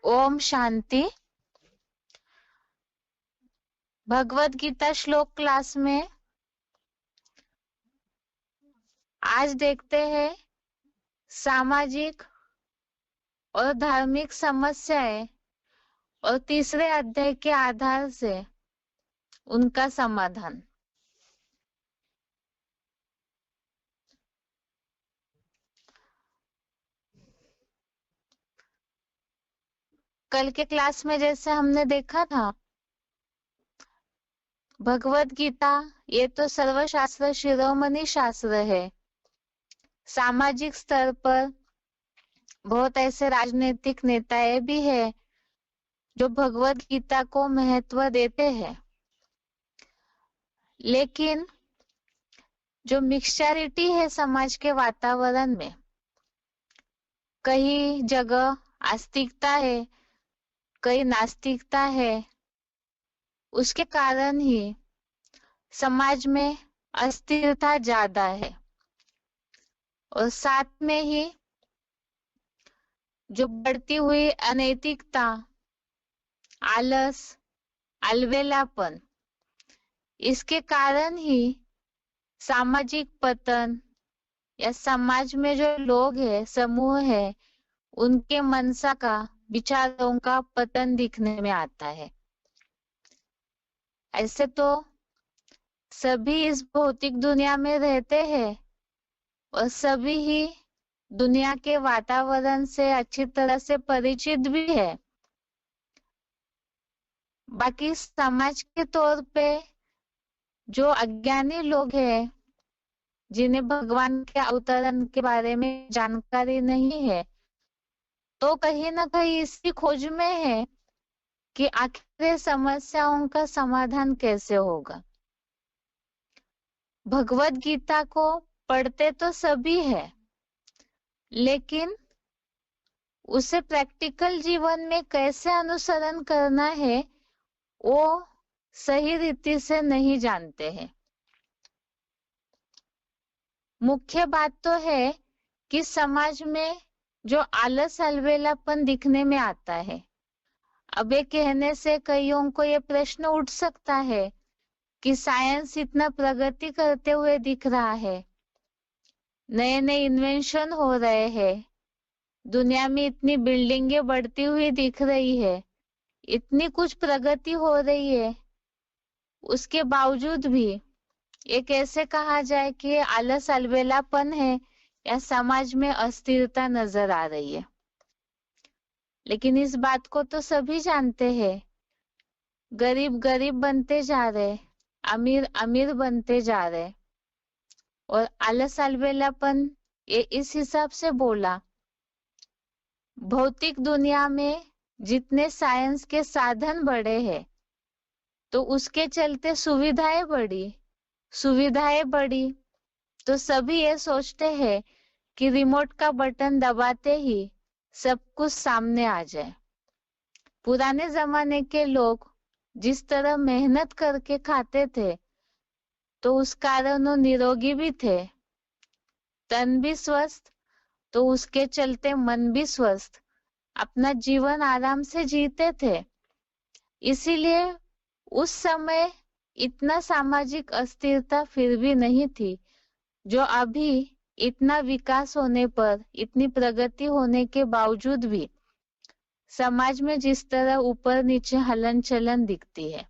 ओम शांति। भगवत गीता श्लोक क्लास में आज देखते हैं सामाजिक और धार्मिक समस्याएं और तीसरे अध्याय के आधार से उनका समाधान। कल के क्लास में जैसे हमने देखा था, भगवत गीता ये तो सर्वशास्त्र शिरोमणि शास्त्र है। सामाजिक स्तर पर बहुत ऐसे राजनीतिक नेताएं भी है जो भगवत गीता को महत्व देते हैं, लेकिन जो मिक्सचरिटी है समाज के वातावरण में, कई जगह आस्तिकता है, कई नास्तिकता है। उसके कारण ही समाज में अस्थिरता ज्यादा है और साथ में ही जो बढ़ती हुई अनैतिकता, आलस, अलबेलापन, इसके कारण ही सामाजिक पतन या समाज में जो लोग हैं, समूह है, उनके मनसा का, विचारों का पतन दिखने में आता है। ऐसे तो सभी इस भौतिक दुनिया में रहते हैं और सभी ही दुनिया के वातावरण से अच्छी तरह से परिचित भी है। बाकी समाज के तौर पे जो अज्ञानी लोग हैं, जिन्हें भगवान के अवतरण के बारे में जानकारी नहीं है, तो कहीं ना कहीं इसी खोज में है कि आखिर समस्याओं का समाधान कैसे होगा। भगवत गीता को पढ़ते तो सभी है, लेकिन उसे प्रैक्टिकल जीवन में कैसे अनुसरण करना है वो सही रीति से नहीं जानते हैं। मुख्य बात तो है कि समाज में जो आलस अलबेलापन दिखने में आता है, अब ये कहने से कईयों को ये प्रश्न उठ सकता है कि साइंस इतना प्रगति करते हुए दिख रहा है, नए नए इन्वेंशन हो रहे हैं, दुनिया में इतनी बिल्डिंगें बढ़ती हुई दिख रही है, इतनी कुछ प्रगति हो रही है, उसके बावजूद भी ये कैसे कहा जाए कि आलस अलबेलापन है या समाज में अस्थिरता नजर आ रही है। लेकिन इस बात को तो सभी जानते हैं, गरीब गरीब बनते जा रहे, अमीर अमीर बनते जा रहे, और आलस अलबेलापन ये इस हिसाब से बोला, भौतिक दुनिया में जितने साइंस के साधन बढ़े हैं, तो उसके चलते सुविधाएं बढ़ी तो सभी ये सोचते हैं कि रिमोट का बटन दबाते ही सब कुछ सामने आ जाए। पुराने जमाने के लोग जिस तरह मेहनत करके खाते थे, तो उस कारण वो निरोगी भी थे, तन भी स्वस्थ, तो उसके चलते मन भी स्वस्थ, अपना जीवन आराम से जीते थे। इसीलिए उस समय इतना सामाजिक अस्थिरता फिर भी नहीं थी, जो अभी इतना विकास होने पर, इतनी प्रगति होने के बावजूद भी समाज में जिस तरह ऊपर नीचे हलन चलन दिखती है।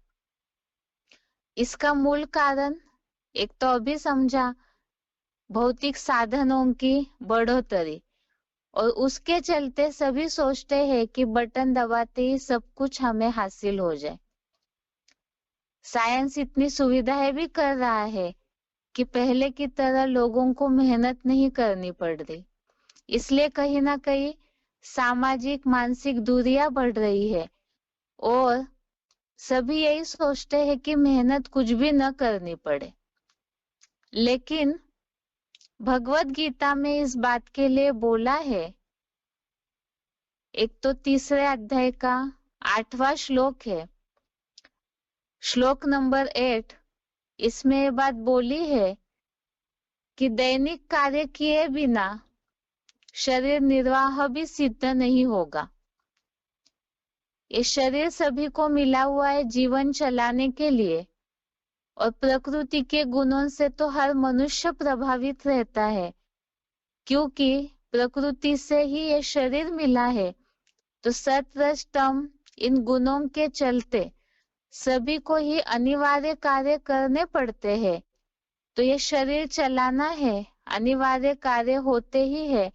इसका मूल कारण एक तो अभी समझा, भौतिक साधनों की बढ़ोतरी, और उसके चलते सभी सोचते हैं कि बटन दबाते ही सब कुछ हमें हासिल हो जाए। साइंस इतनी सुविधाएं भी कर रहा है कि पहले की तरह लोगों को मेहनत नहीं करनी पड़ रही, इसलिए कहीं ना कहीं सामाजिक मानसिक दूरियां बढ़ रही है और सभी यही सोचते हैं कि मेहनत कुछ भी न करनी पड़े। लेकिन भगवत गीता में इस बात के लिए बोला है, एक तो तीसरे अध्याय का 8वां श्लोक है, श्लोक नंबर 8, इसमें ये बात बोली है कि दैनिक कार्य किए बिना शरीर निर्वाह भी सिद्ध नहीं होगा। ये शरीर सभी को मिला हुआ है जीवन चलाने के लिए, और प्रकृति के गुणों से तो हर मनुष्य प्रभावित रहता है, क्योंकि प्रकृति से ही ये शरीर मिला है। तो सत रज तम इन गुणों के चलते सभी को ही अनिवार्य कार्य करने पड़ते हैं। तो ये शरीर चलाना है, अनिवार्य कार्य होते ही है।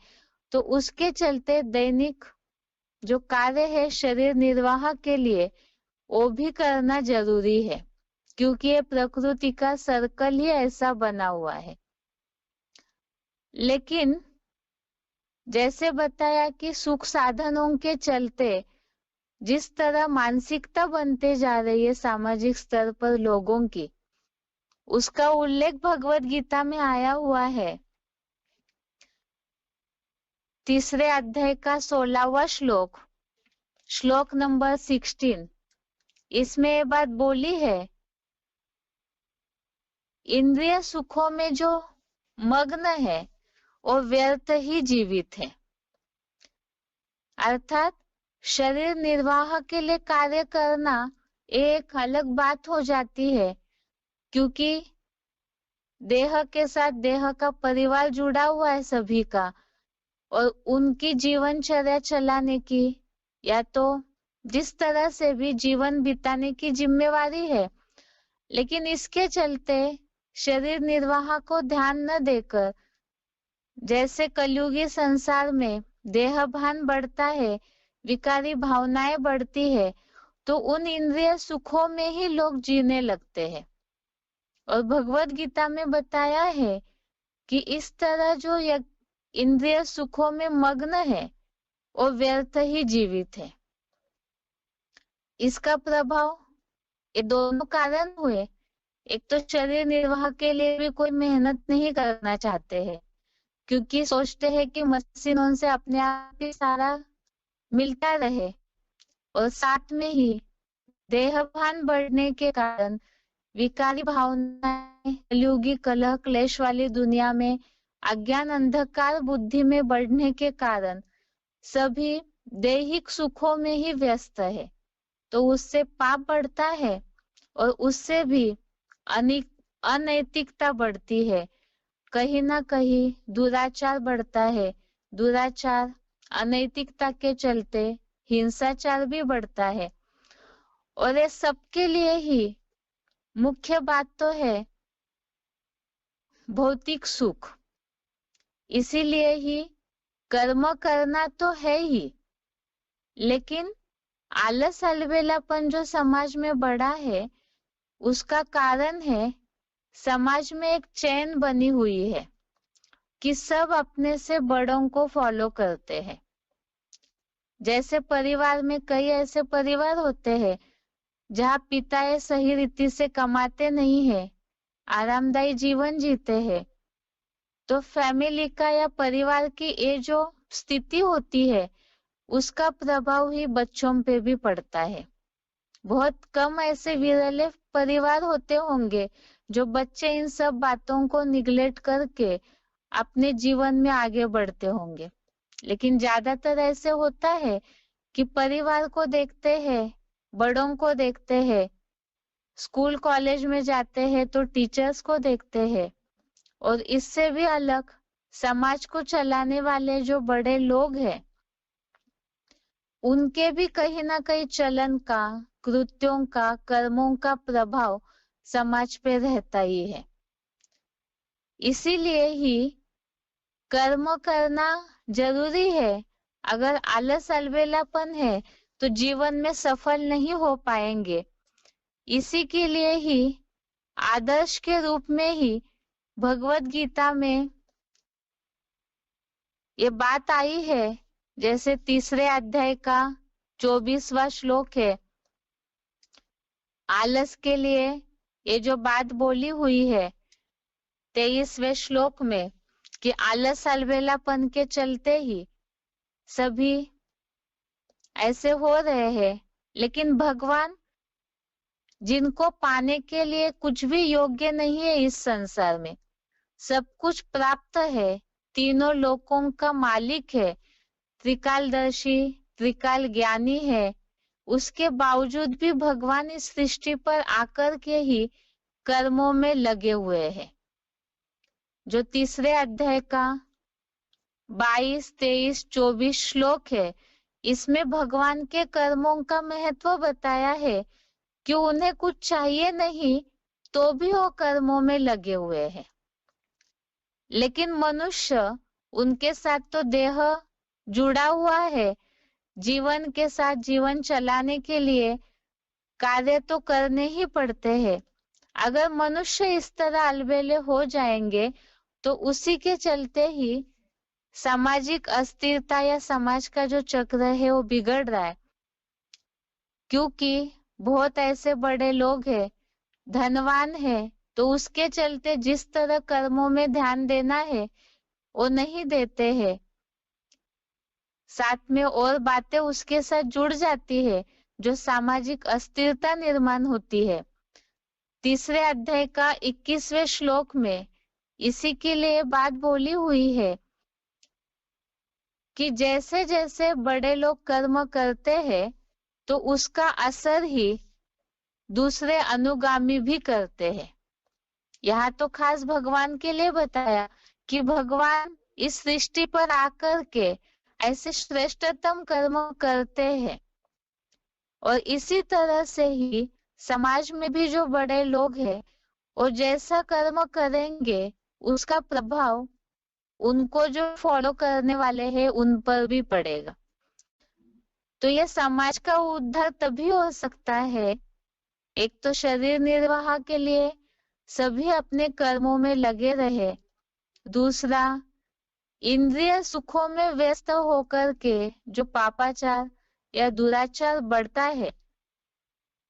तो उसके चलते दैनिक जो कार्य है शरीर निर्वाह के लिए, वो भी करना जरूरी है, क्योंकि ये प्रकृति का सर्कल ही ऐसा बना हुआ है। लेकिन जैसे बताया कि सुख साधनों के चलते जिस तरह मानसिकता बनते जा रही है सामाजिक स्तर पर लोगों की, उसका उल्लेख भगवत गीता में आया हुआ है। 3 अध्याय का 16वां श्लोक, श्लोक नंबर 16, इसमें ये बात बोली है, इंद्रिय सुखों में जो मग्न है वो व्यर्थ ही जीवित है। अर्थात शरीर निर्वाह के लिए कार्य करना एक अलग बात हो जाती है, क्योंकि देह के साथ देह का परिवार जुड़ा हुआ है सभी का, और उनकी जीवनचर्या चलाने की या तो जिस तरह से भी जीवन बिताने की जिम्मेवारी है। लेकिन इसके चलते शरीर निर्वाह को ध्यान न देकर, जैसे कलयुगी संसार में देह भान बढ़ता है, विकारी भावनाएं बढ़ती है, तो उन इंद्रिय सुखों में ही लोग जीने लगते हैं। और भगवत गीता में बताया है कि इस तरह जो इंद्रिय सुखों में मग्न है वो व्यर्थ ही जीवित है। इसका प्रभाव ये दोनों कारण हुए, एक तो शरीर निर्वाह के लिए भी कोई मेहनत नहीं करना चाहते हैं, क्योंकि सोचते हैं कि मशीनों से अपने आप ही सारा मिलता रहे, और साथ में ही देहभान बढ़ने के कारण विकारी भावनाएं कलयुगी कलह क्लेश वाली दुनिया में अज्ञान अंधकार बुद्धि में बढ़ने के कारण सभी दैहिक सुखों में ही व्यस्त है। तो उससे पाप बढ़ता है और उससे भी अनैतिकता बढ़ती है, कहीं ना कहीं दुराचार बढ़ता है। दुराचार अनैतिकता के चलते हिंसाचार भी बढ़ता है, और ये सबके लिए ही मुख्य बात तो है भौतिक सुख। इसीलिए ही कर्म करना तो है ही, लेकिन आलस अलबेलापन जो समाज में बढ़ा है, उसका कारण है समाज में एक चेन बनी हुई है कि सब अपने से बड़ों को फॉलो करते हैं। जैसे परिवार में कई ऐसे परिवार होते हैं जहाँ पिता ये सही रीति से कमाते नहीं है, आरामदायी जीवन जीते हैं, तो फैमिली का या परिवार की ये जो स्थिति होती है उसका प्रभाव ही बच्चों पे भी पड़ता है। बहुत कम ऐसे विरले परिवार होते होंगे जो बच्चे इन सब बातों को निगलेक्ट करके अपने जीवन में आगे बढ़ते होंगे, लेकिन ज्यादातर ऐसे होता है कि परिवार को देखते हैं, बड़ों को देखते हैं, स्कूल कॉलेज में जाते हैं तो टीचर्स को देखते हैं, और इससे भी अलग समाज को चलाने वाले जो बड़े लोग हैं उनके भी कहीं ना कहीं चलन का, कृत्यों का, कर्मों का प्रभाव समाज पे रहता ही है। इसीलिए ही कर्म करना जरूरी है। अगर आलस अलबेलापन है तो जीवन में सफल नहीं हो पाएंगे। इसी के लिए ही आदर्श के रूप में ही भगवत गीता में ये बात आई है। जैसे 3 अध्याय का 24वां श्लोक है, आलस के लिए ये जो बात बोली हुई है 23वें श्लोक में कि आलस अलबेलापन के चलते ही सभी ऐसे हो रहे हैं। लेकिन भगवान जिनको पाने के लिए कुछ भी योग्य नहीं है इस संसार में, सब कुछ प्राप्त है, तीनों लोकों का मालिक है, त्रिकालदर्शी, त्रिकाल ज्ञानी है, उसके बावजूद भी भगवान इस सृष्टि पर आकर के ही कर्मों में लगे हुए हैं। जो तीसरे अध्याय का 22, 23, 24 श्लोक है, इसमें भगवान के कर्मों का महत्व बताया है कि उन्हें कुछ चाहिए नहीं तो भी वो कर्मों में लगे हुए हैं। लेकिन मनुष्य, उनके साथ तो देह जुड़ा हुआ है, जीवन के साथ जीवन चलाने के लिए कार्य तो करने ही पड़ते हैं। अगर मनुष्य इस तरह अलबेले हो जाएंगे तो उसी के चलते ही सामाजिक अस्थिरता या समाज का जो चक्र है वो बिगड़ रहा है। क्योंकि बहुत ऐसे बड़े लोग हैं, धनवान है, तो उसके चलते जिस तरह कर्मों में ध्यान देना है वो नहीं देते हैं। साथ में और बातें उसके साथ जुड़ जाती है जो सामाजिक अस्थिरता निर्माण होती है। तीसरे अध्याय का 21वें श्लोक में इसी के लिए बात बोली हुई है कि जैसे जैसे बड़े लोग कर्म करते हैं तो उसका असर ही दूसरे अनुगामी भी करते हैं। यहाँ तो खास भगवान के लिए बताया कि भगवान इस सृष्टि पर आकर के ऐसे श्रेष्ठतम कर्म करते हैं और इसी तरह से ही समाज में भी जो बड़े लोग हैं और जैसा कर्म करेंगे उसका प्रभाव उनको जो फॉलो करने वाले हैं उन पर भी पड़ेगा। तो यह समाज का उद्धार तभी हो सकता है, एक तो शरीर निर्वाह के लिए सभी अपने कर्मों में लगे रहे, दूसरा इंद्रिय सुखों में व्यस्त होकर के जो पापाचार या दुराचार बढ़ता है,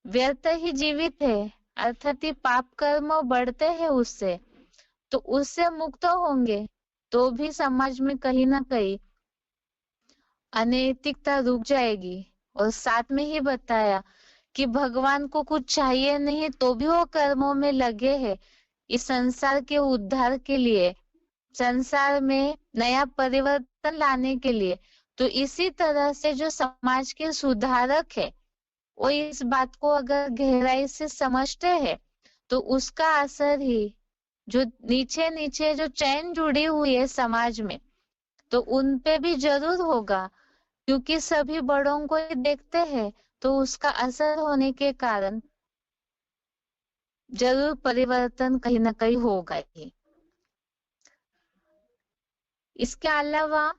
व्यर्थ ही जीवित है, अर्थात पाप कर्म बढ़ते हैं उससे, तो उससे मुक्त होंगे तो भी समाज में कहीं ना कहीं अनैतिकता रुक जाएगी। और साथ में ही बताया कि भगवान को कुछ चाहिए नहीं तो भी वो कर्मों में लगे हैं इस संसार के उद्धार के लिए, संसार में नया परिवर्तन लाने के लिए। तो इसी तरह से जो समाज के सुधारक है वो इस बात को अगर गहराई से समझते हैं तो उसका असर ही जो नीचे नीचे जो चैन जुड़ी हुई है समाज में, तो उन पे भी जरूर होगा, क्योंकि सभी बड़ों को ही देखते हैं तो उसका असर होने के कारण जरूर परिवर्तन कहीं ना कहीं होगा ही। इसके अलावा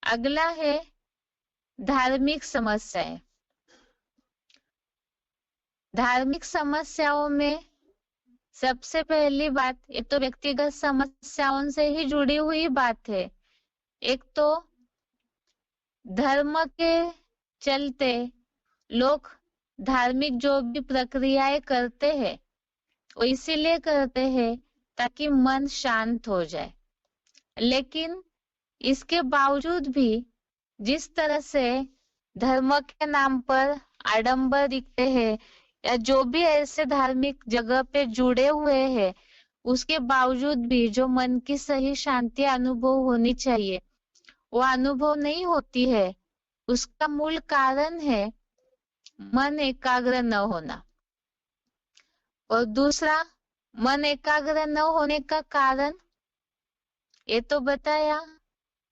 अगला है धार्मिक समस्याएं। धार्मिक समस्याओं में सबसे पहली बात, एक तो व्यक्तिगत समस्याओं से ही जुड़ी हुई बात है। एक तो धर्म के चलते लोग धार्मिक जो भी प्रक्रियाएं करते हैं वो इसीलिए करते हैं ताकि मन शांत हो जाए, लेकिन इसके बावजूद भी जिस तरह से धर्म के नाम पर आडंबर दिखते हैं या जो भी ऐसे धार्मिक जगह पे जुड़े हुए हैं, उसके बावजूद भी जो मन की सही शांति अनुभव होनी चाहिए वो अनुभव नहीं होती है। उसका मूल कारण है मन एकाग्र न होना। और दूसरा, मन एकाग्र न होने का कारण ये तो बताया,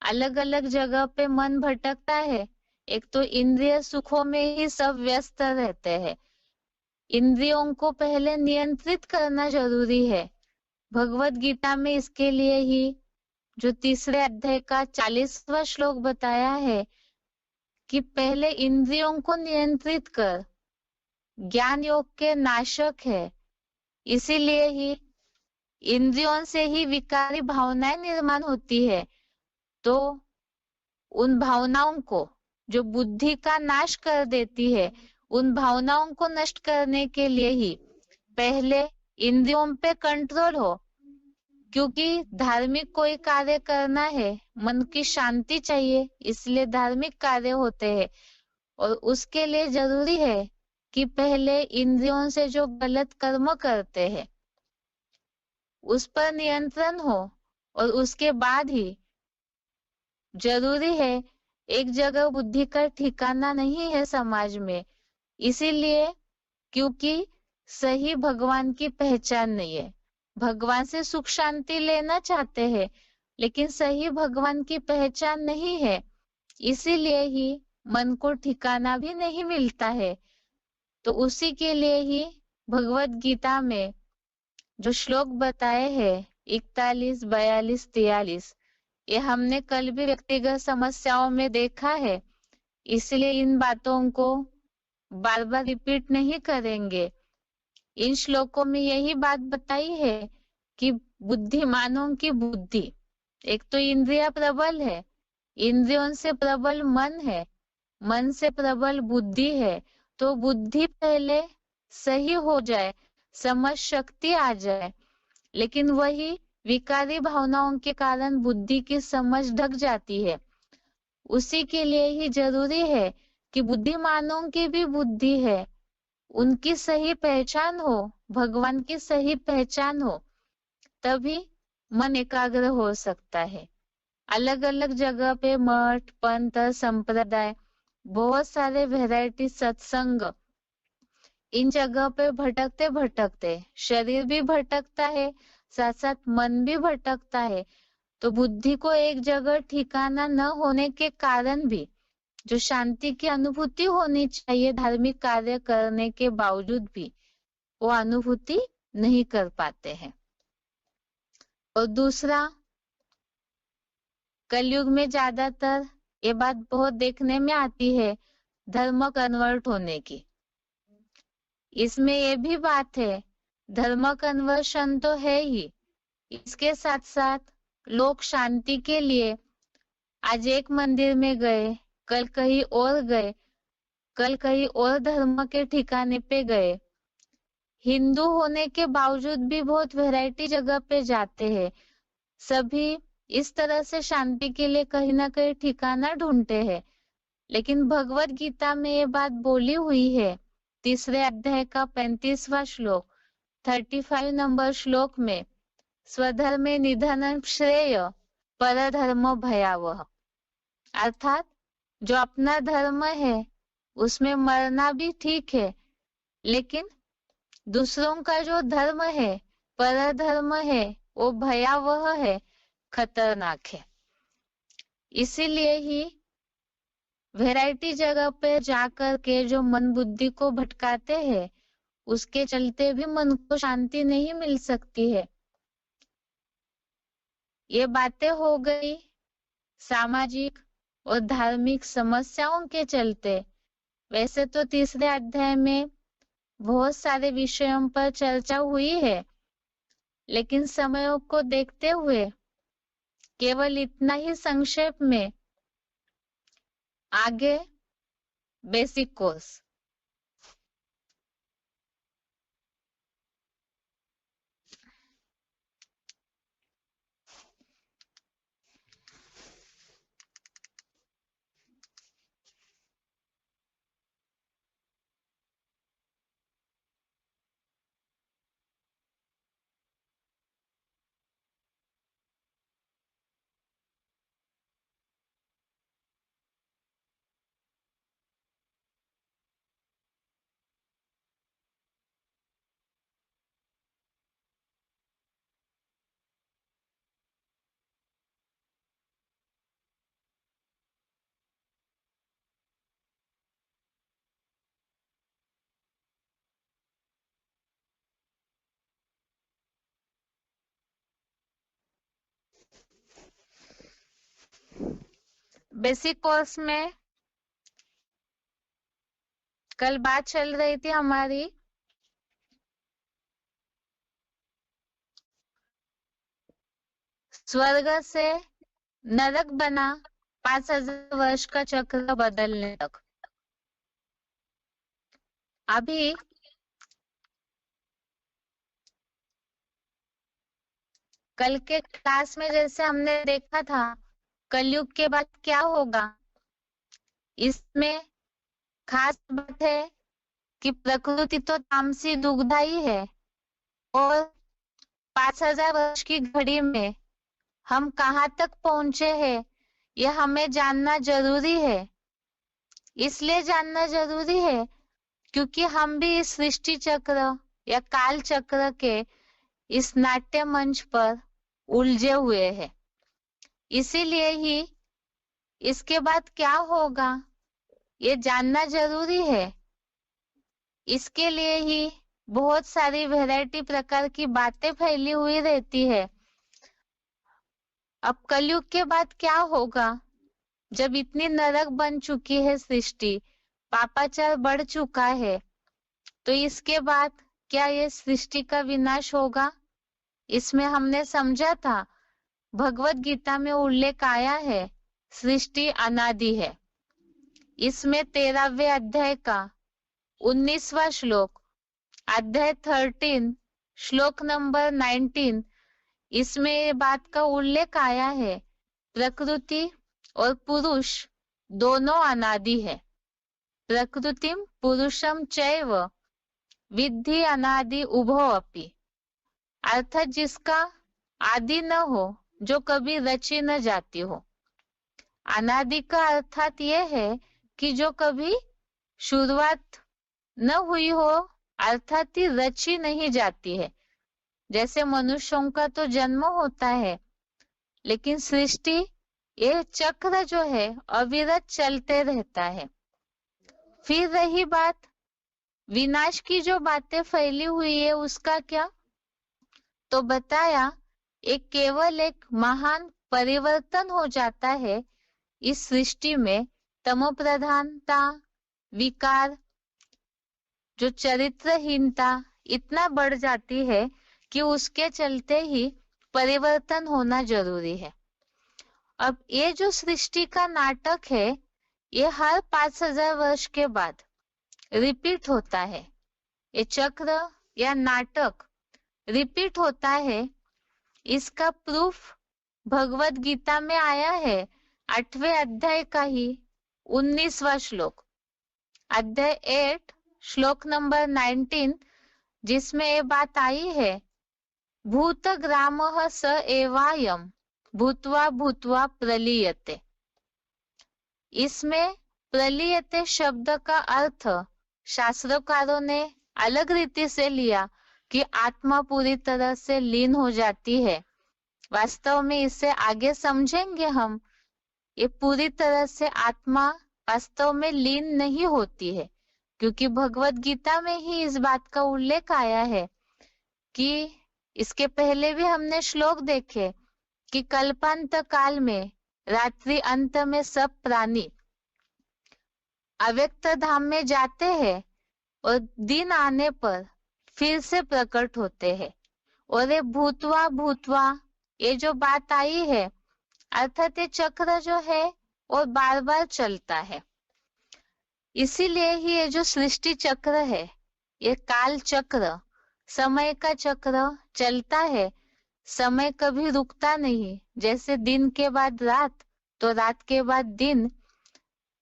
अलग अलग जगह पे मन भटकता है। एक तो इंद्रिय सुखों में ही सब व्यस्त रहते हैं, इंद्रियों को पहले नियंत्रित करना जरूरी है। भगवत गीता में इसके लिए ही जो तीसरे अध्याय का 40वां श्लोक बताया है कि पहले इंद्रियों को नियंत्रित कर, ज्ञान योग के नाशक है। इसीलिए ही इंद्रियों से ही विकारी भावनाएं निर्माण होती है, तो उन भावनाओं को जो बुद्धि का नाश कर देती है, उन भावनाओं को नष्ट करने के लिए ही पहले इंद्रियों पे कंट्रोल हो, क्योंकि धार्मिक कोई कार्य करना है, मन की शांति चाहिए, इसलिए धार्मिक कार्य होते हैं। और उसके लिए जरूरी है कि पहले इंद्रियों से जो गलत कर्म करते हैं उस पर नियंत्रण हो, और उसके बाद ही जरूरी है एक जगह बुद्धि का ठिकाना नहीं है समाज में, इसीलिए क्योंकि सही भगवान की पहचान नहीं है। भगवान से सुख शांति लेना चाहते हैं, लेकिन सही भगवान की पहचान नहीं है, इसीलिए ही मन को ठिकाना भी नहीं मिलता है। तो उसी के लिए ही भगवत गीता में जो श्लोक बताए हैं 41, 42, 43, ये हमने कल भी व्यक्तिगत समस्याओं में देखा है, इसलिए इन बातों को बार बार रिपीट नहीं करेंगे। इन श्लोकों में यही बात बताई है कि बुद्धिमानों की बुद्धि, एक तो इंद्रिया प्रबल है, इंद्रियों से प्रबल मन है, मन से प्रबल बुद्धि है, तो बुद्धि पहले सही हो जाए, समझ शक्ति आ जाए, लेकिन वही विकारी भावनाओं के कारण बुद्धि की समझ ढक जाती है। उसी के लिए ही जरूरी है कि बुद्धिमानों की भी बुद्धि है, उनकी सही पहचान हो, भगवान की सही पहचान हो, तभी मन एकाग्र हो सकता है। अलग अलग जगह पे मठ, पंथ, संप्रदाय, बहुत सारे वैरायटी सत्संग, इन जगह पे भटकते भटकते शरीर भी भटकता है, साथ साथ मन भी भटकता है। तो बुद्धि को एक जगह ठिकाना न होने के कारण भी जो शांति की अनुभूति होनी चाहिए धार्मिक कार्य करने के बावजूद भी, वो अनुभूति नहीं कर पाते हैं। और दूसरा, कलयुग में ज्यादातर ये बात बहुत देखने में आती है धर्म कन्वर्ट होने की। इसमें ये भी बात है, धर्म कन्वर्शन तो है ही, इसके साथ साथ लोग शांति के लिए आज एक मंदिर में गए, कल कहीं और गए, कल कहीं और धर्म के ठिकाने पे गए। हिंदू होने के बावजूद भी बहुत वैरायटी जगह पे जाते हैं। सभी इस तरह से शांति के लिए कहीं ना कहीं ठिकाना ढूंढते हैं, लेकिन भगवत गीता में ये बात बोली हुई है, 3 अध्याय का 35वां श्लोक, 35 नंबर श्लोक में, स्वधर्मे निधनं श्रेय परधर्मो भयावह। अर्थात जो अपना धर्म है उसमें मरना भी ठीक है, लेकिन दूसरों का जो धर्म है, परधर्म है, वो भयावह है, खतरनाक है। इसीलिए ही वैरायटी जगह पे जाकर के जो मन बुद्धि को भटकाते हैं, उसके चलते भी मन को शांति नहीं मिल सकती है। ये बातें हो गई सामाजिक और धार्मिक समस्याओं के चलते। वैसे तो 3 अध्याय में बहुत सारे विषयों पर चर्चा हुई है, लेकिन समयों को देखते हुए केवल इतना ही संक्षेप में आगे बेसिक कोर्स। बेसिक कोर्स में कल बात चल रही थी हमारी स्वर्ग से नरक बना 5000 वर्ष का चक्र बदलने तक। अभी कल के क्लास में जैसे हमने देखा था कलयुग के बाद क्या होगा, इसमें खास बात है कि प्रकृति तो तामसी दुग्धाई है, और 5000 वर्ष की घड़ी में हम कहाँ तक पहुंचे हैं यह हमें जानना जरूरी है। इसलिए जानना जरूरी है क्योंकि हम भी इस सृष्टि चक्र या काल चक्र के इस नाट्य मंच पर उलझे हुए हैं। इसीलिए ही इसके बाद क्या होगा ये जानना जरूरी है। इसके लिए ही बहुत सारी वैरायटी प्रकार की बातें फैली हुई रहती है। अब कलयुग के बाद क्या होगा, जब इतनी नरक बन चुकी है सृष्टि, पापाचार बढ़ चुका है, तो इसके बाद क्या ये सृष्टि का विनाश होगा? इसमें हमने समझा था, भगवत गीता में उल्लेख आया है, सृष्टि अनादि है। इसमें 13वें अध्याय का 19वां श्लोक, अध्याय 13 श्लोक नंबर 19, इसमें ये बात का उल्लेख आया है, प्रकृति और पुरुष दोनों अनादि है। प्रकृतिम पुरुषम चैव विद्धि अनादि उभो अपि, अर्थात जिसका आदि न हो, जो कभी रची न जाती हो। अनादि का अर्थात यह है कि जो कभी शुरुआत न हुई हो, अर्थात ही रची नहीं जाती है। जैसे मनुष्यों का तो जन्म होता है, लेकिन सृष्टि ये चक्र जो है अविरत चलते रहता है। फिर रही बात विनाश की, जो बातें फैली हुई है उसका क्या, तो बताया एक केवल एक महान परिवर्तन हो जाता है इस सृष्टि में। तमो प्रधानता, विकार, जो चरित्रहीनता इतना बढ़ जाती है कि उसके चलते ही परिवर्तन होना जरूरी है। अब ये जो सृष्टि का नाटक है, ये हर 5000 वर्ष के बाद रिपीट होता है। ये चक्र या नाटक रिपीट होता है। इसका प्रूफ भगवत गीता में आया है, 8वें अध्याय का ही 19वां श्लोक, अध्याय 8 श्लोक नंबर 19, जिसमें ये बात आई है, भूतग्रामः स एवायम भूत्वा भूत्वा प्रलीयते। इसमें प्रलीयते शब्द का अर्थ शास्त्रकारों ने अलग रीति से लिया कि आत्मा पूरी तरह से लीन हो जाती है। वास्तव में इसे आगे समझेंगे हम। ये पूरी तरह से आत्मा वास्तव में लीन नहीं होती है, क्योंकि भगवत गीता में ही इस बात का उल्लेख आया है कि इसके पहले भी हमने श्लोक देखे कि कल्पांत काल में, रात्रि अंत में सब प्राणी अव्यक्त धाम में जाते हैं और दिन आने पर फिर से प्रकट होते हैं। और ये भूतवा भूतवा, ये जो बात आई है, अर्थात ये चक्र जो है और बार बार चलता है। इसीलिए ही ये जो सृष्टि चक्र है, ये काल चक्र, समय का चक्र चलता है। समय कभी रुकता नहीं। जैसे दिन के बाद रात, तो रात के बाद दिन,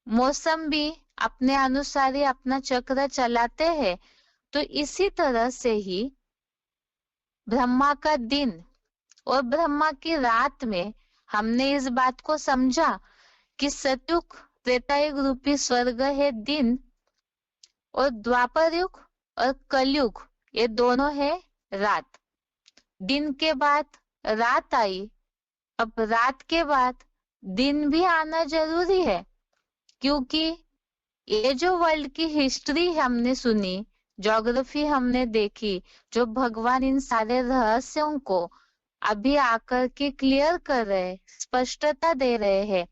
मौसम भी अपने अनुसार ही अपना चक्र चलाते हैं। तो इसी तरह से ही ब्रह्मा का दिन और ब्रह्मा की रात में हमने इस बात को समझा कि सतयुग त्रेतायुग रूपी स्वर्ग है दिन, और द्वापर युग और कलयुग ये दोनों है रात। दिन के बाद रात आई, अब रात के बाद दिन भी आना जरूरी है, क्योंकि ये जो वर्ल्ड की हिस्ट्री हमने सुनी, ज्योग्राफी हमने देखी, जो भगवान इन सारे रहस्यों को अभी आकर के क्लियर कर रहे, स्पष्टता दे रहे हैं,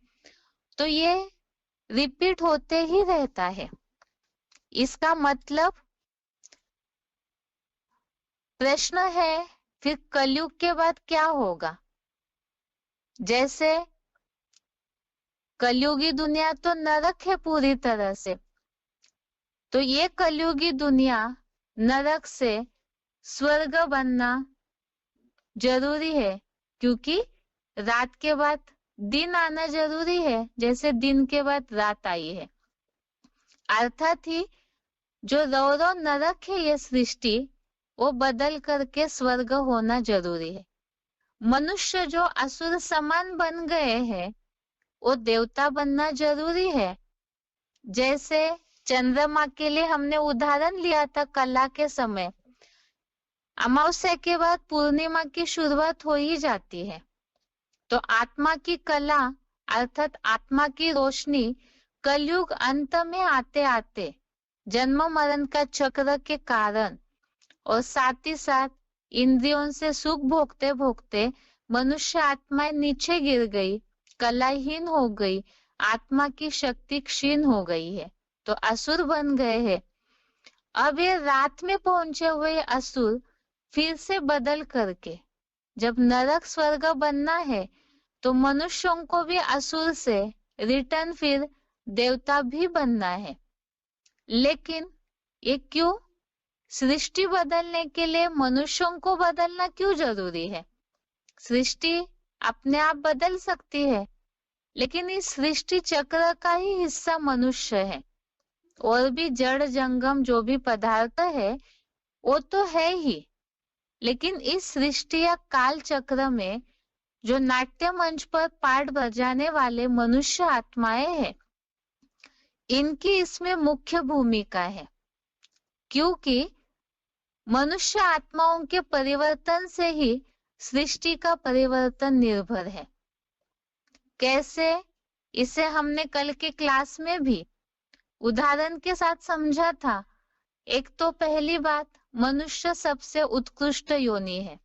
तो ये रिपीट होते ही रहता है। इसका मतलब प्रश्न है, फिर कलयुग के बाद क्या होगा? जैसे कलयुगी दुनिया तो नरक है पूरी तरह से, तो ये कलयुगी दुनिया नरक से स्वर्ग बनना जरूरी है, क्योंकि रात के बाद दिन आना जरूरी है, जैसे दिन के बाद रात आई है। अर्थात ही जो रौरव नरक है ये सृष्टि, वो बदल करके स्वर्ग होना जरूरी है। मनुष्य जो असुर समान बन गए हैं, वो देवता बनना जरूरी है। जैसे चंद्रमा के लिए हमने उदाहरण लिया था कला के समय, अमावस्या के बाद पूर्णिमा की शुरुआत हो ही जाती है। तो आत्मा की कला अर्थात आत्मा की रोशनी कलयुग अंत में आते आते जन्म मरण का चक्र के कारण और साथ ही साथ इंद्रियों से सुख भोगते भोगते मनुष्य आत्माएं नीचे गिर गई, कलाहीन हो गई, आत्मा की शक्ति क्षीण हो गई है, तो असुर बन गए हैं। अब ये रात में पहुंचे हुए असुर फिर से बदल करके जब नरक स्वर्ग बनना है तो मनुष्यों को भी असुर से रिटर्न फिर देवता भी बनना है। लेकिन ये क्यों? सृष्टि बदलने के लिए मनुष्यों को बदलना क्यों जरूरी है? सृष्टि अपने आप बदल सकती है, लेकिन इस सृष्टि चक्र का ही हिस्सा मनुष्य है। और भी जड़ जंगम जो भी पदार्थ है वो तो है ही, लेकिन इस सृष्टि या काल चक्र में जो नाट्य मंच पर पाठ बजाने वाले मनुष्य आत्माएं हैं, इनकी इसमें मुख्य भूमिका है। क्योंकि मनुष्य आत्माओं के परिवर्तन से ही सृष्टि का परिवर्तन निर्भर है। कैसे? इसे हमने कल के क्लास में भी उदाहरण के साथ समझा था। एक तो पहली बात, मनुष्य सबसे उत्कृष्ट योनि है।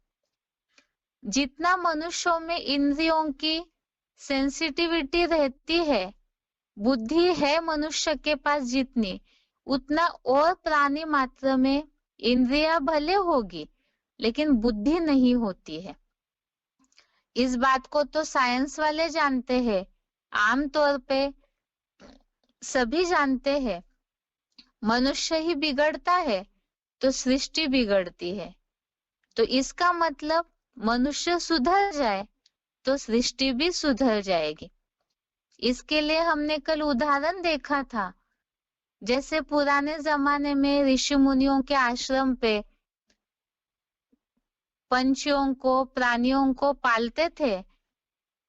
जितना मनुष्यों में इंद्रियों की सेंसिटिविटी रहती है, बुद्धि है मनुष्य के पास जितनी, उतना और प्राणी मात्र में इंद्रिया भले होगी लेकिन बुद्धि नहीं होती है। इस बात को तो साइंस वाले जानते हैं, आमतौर पे सभी जानते हैं। मनुष्य ही बिगड़ता है तो सृष्टि बिगड़ती है। तो इसका मतलब मनुष्य सुधर जाए तो सृष्टि भी सुधर जाएगी। इसके लिए हमने कल उदाहरण देखा था, जैसे पुराने जमाने में ऋषि मुनियों के आश्रम पे पंछियों को, प्राणियों को पालते थे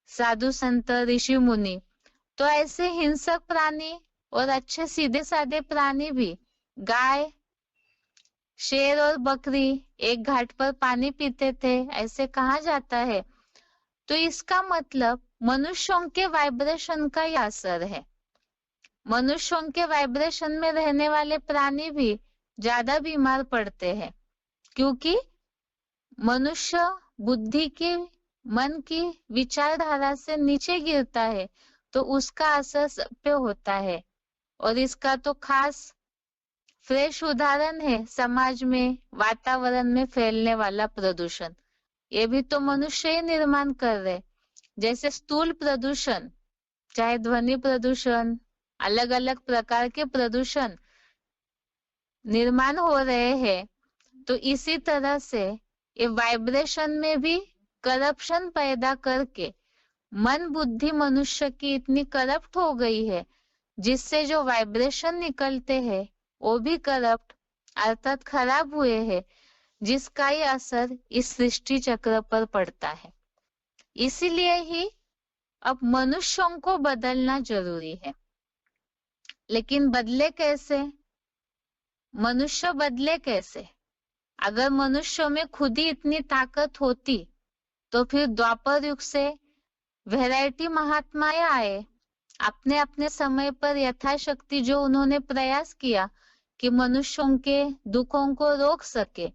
साधु संत ऋषि मुनि। तो ऐसे हिंसक प्राणी और अच्छे सीधे साधे प्राणी भी, गाय, शेर और बकरी एक घाट पर पानी पीते थे, ऐसे कहा जाता है। तो इसका मतलब मनुष्यों के वाइब्रेशन का ही असर है। मनुष्यों के वाइब्रेशन में रहने वाले प्राणी भी ज्यादा बीमार पड़ते हैं, क्योंकि मनुष्य बुद्धि की, मन की विचारधारा से नीचे गिरता है तो उसका असर सब पे होता है। और इसका तो खास फ्रेश उदाहरण है समाज में, वातावरण में फैलने वाला प्रदूषण। ये भी तो मनुष्य ही निर्माण कर रहे। जैसे स्थूल प्रदूषण, चाहे ध्वनि प्रदूषण, अलग अलग प्रकार के प्रदूषण निर्माण हो रहे हैं, तो इसी तरह से ये वाइब्रेशन में भी करप्शन पैदा करके मन बुद्धि मनुष्य की इतनी करप्ट हो गई है, जिससे जो वाइब्रेशन निकलते हैं वो भी करप्ट अर्थात खराब हुए हैं, जिसका ही असर इस सृष्टि चक्र पर पड़ता है। इसीलिए ही अब मनुष्यों को बदलना जरूरी है। लेकिन बदले कैसे? मनुष्य बदले कैसे? अगर मनुष्यों में खुद ही इतनी ताकत होती तो फिर द्वापर युग से वैरायटी महात्माएं आए, अपने अपने समय पर यथाशक्ति जो उन्होंने प्रयास किया कि मनुष्यों के दुखों को रोक सके,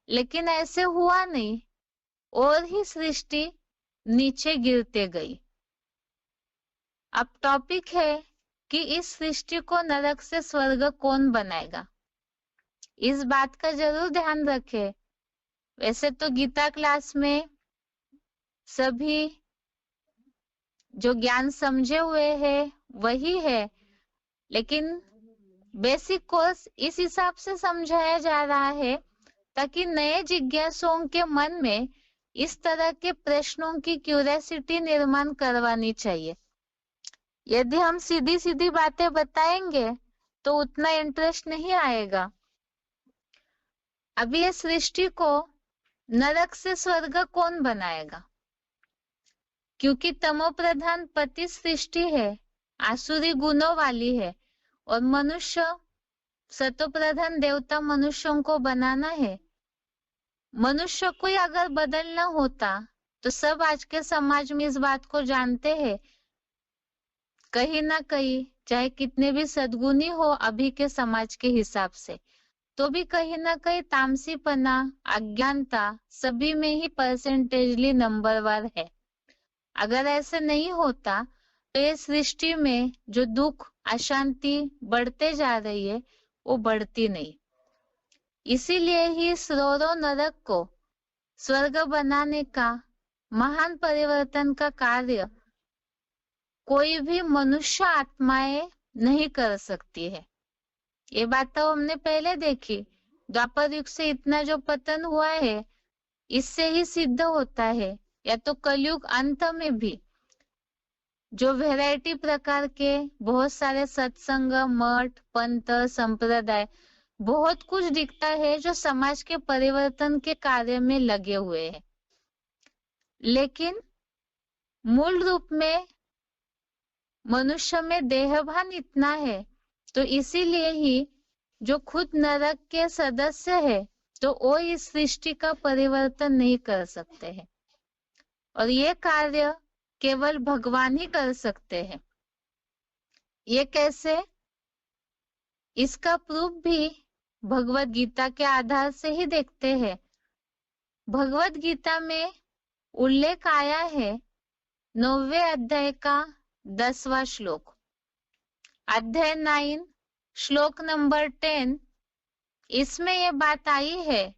लेकिन ऐसे हुआ नहीं और ही सृष्टि नीचे गिरते गई। अब टॉपिक है कि इस सृष्टि को नरक से स्वर्ग कौन बनाएगा, इस बात का जरूर ध्यान रखें। वैसे तो गीता क्लास में सभी जो ज्ञान समझे हुए हैं वही है, लेकिन बेसिक कोर्स इस हिसाब से समझाया जा रहा है ताकि नए जिज्ञासुओं के मन में इस तरह के प्रश्नों की क्यूरियोसिटी निर्माण करवानी चाहिए। यदि हम सीधी सीधी बातें बताएंगे तो उतना इंटरेस्ट नहीं आएगा। अभी ये सृष्टि को नरक से स्वर्ग कौन बनाएगा? क्योंकि तमो प्रधान पति सृष्टि है, आसुरी गुणों वाली है, और मनुष्य सतो प्रधान देवता मनुष्यों को बनाना है। मनुष्य को ही अगर बदलना होता तो सब आज के समाज में इस बात को जानते हैं, कहीं ना कहीं चाहे कितने भी सद्गुणी हो अभी के समाज के हिसाब से, तो भी कहीं ना कहीं तामसीपना, अज्ञानता सभी में ही परसेंटेजली नंबरवार है। अगर ऐसे नहीं होता तो ये सृष्टि में जो दुख, अशांति बढ़ते जा रही है वो बढ़ती नहीं। इसीलिए ही सरोवरों नरक को स्वर्ग बनाने का महान परिवर्तन का कार्य कोई भी मनुष्य आत्माएं नहीं कर सकती है। ये बात तो हमने पहले देखी, द्वापर युग से इतना जो पतन हुआ है इससे ही सिद्ध होता है, या तो कलयुग अंत में भी जो वैरायटी प्रकार के बहुत सारे सत्संग, मठ, पंथ, संप्रदाय बहुत कुछ दिखता है जो समाज के परिवर्तन के कार्य में लगे हुए हैं, लेकिन मूल रूप में मनुष्य में देहभान इतना है, तो इसीलिए ही जो खुद नरक के सदस्य है तो वो इस सृष्टि का परिवर्तन नहीं कर सकते हैं, और ये कार्य केवल भगवान ही कर सकते हैं। ये कैसे? इसका प्रूफ भी भगवत गीता के आधार से ही देखते हैं। भगवत गीता में उल्लेख आया है 9वें अध्याय का 10वां श्लोक, अध्याय 9 श्लोक नंबर 10। इसमें ये बात आई है,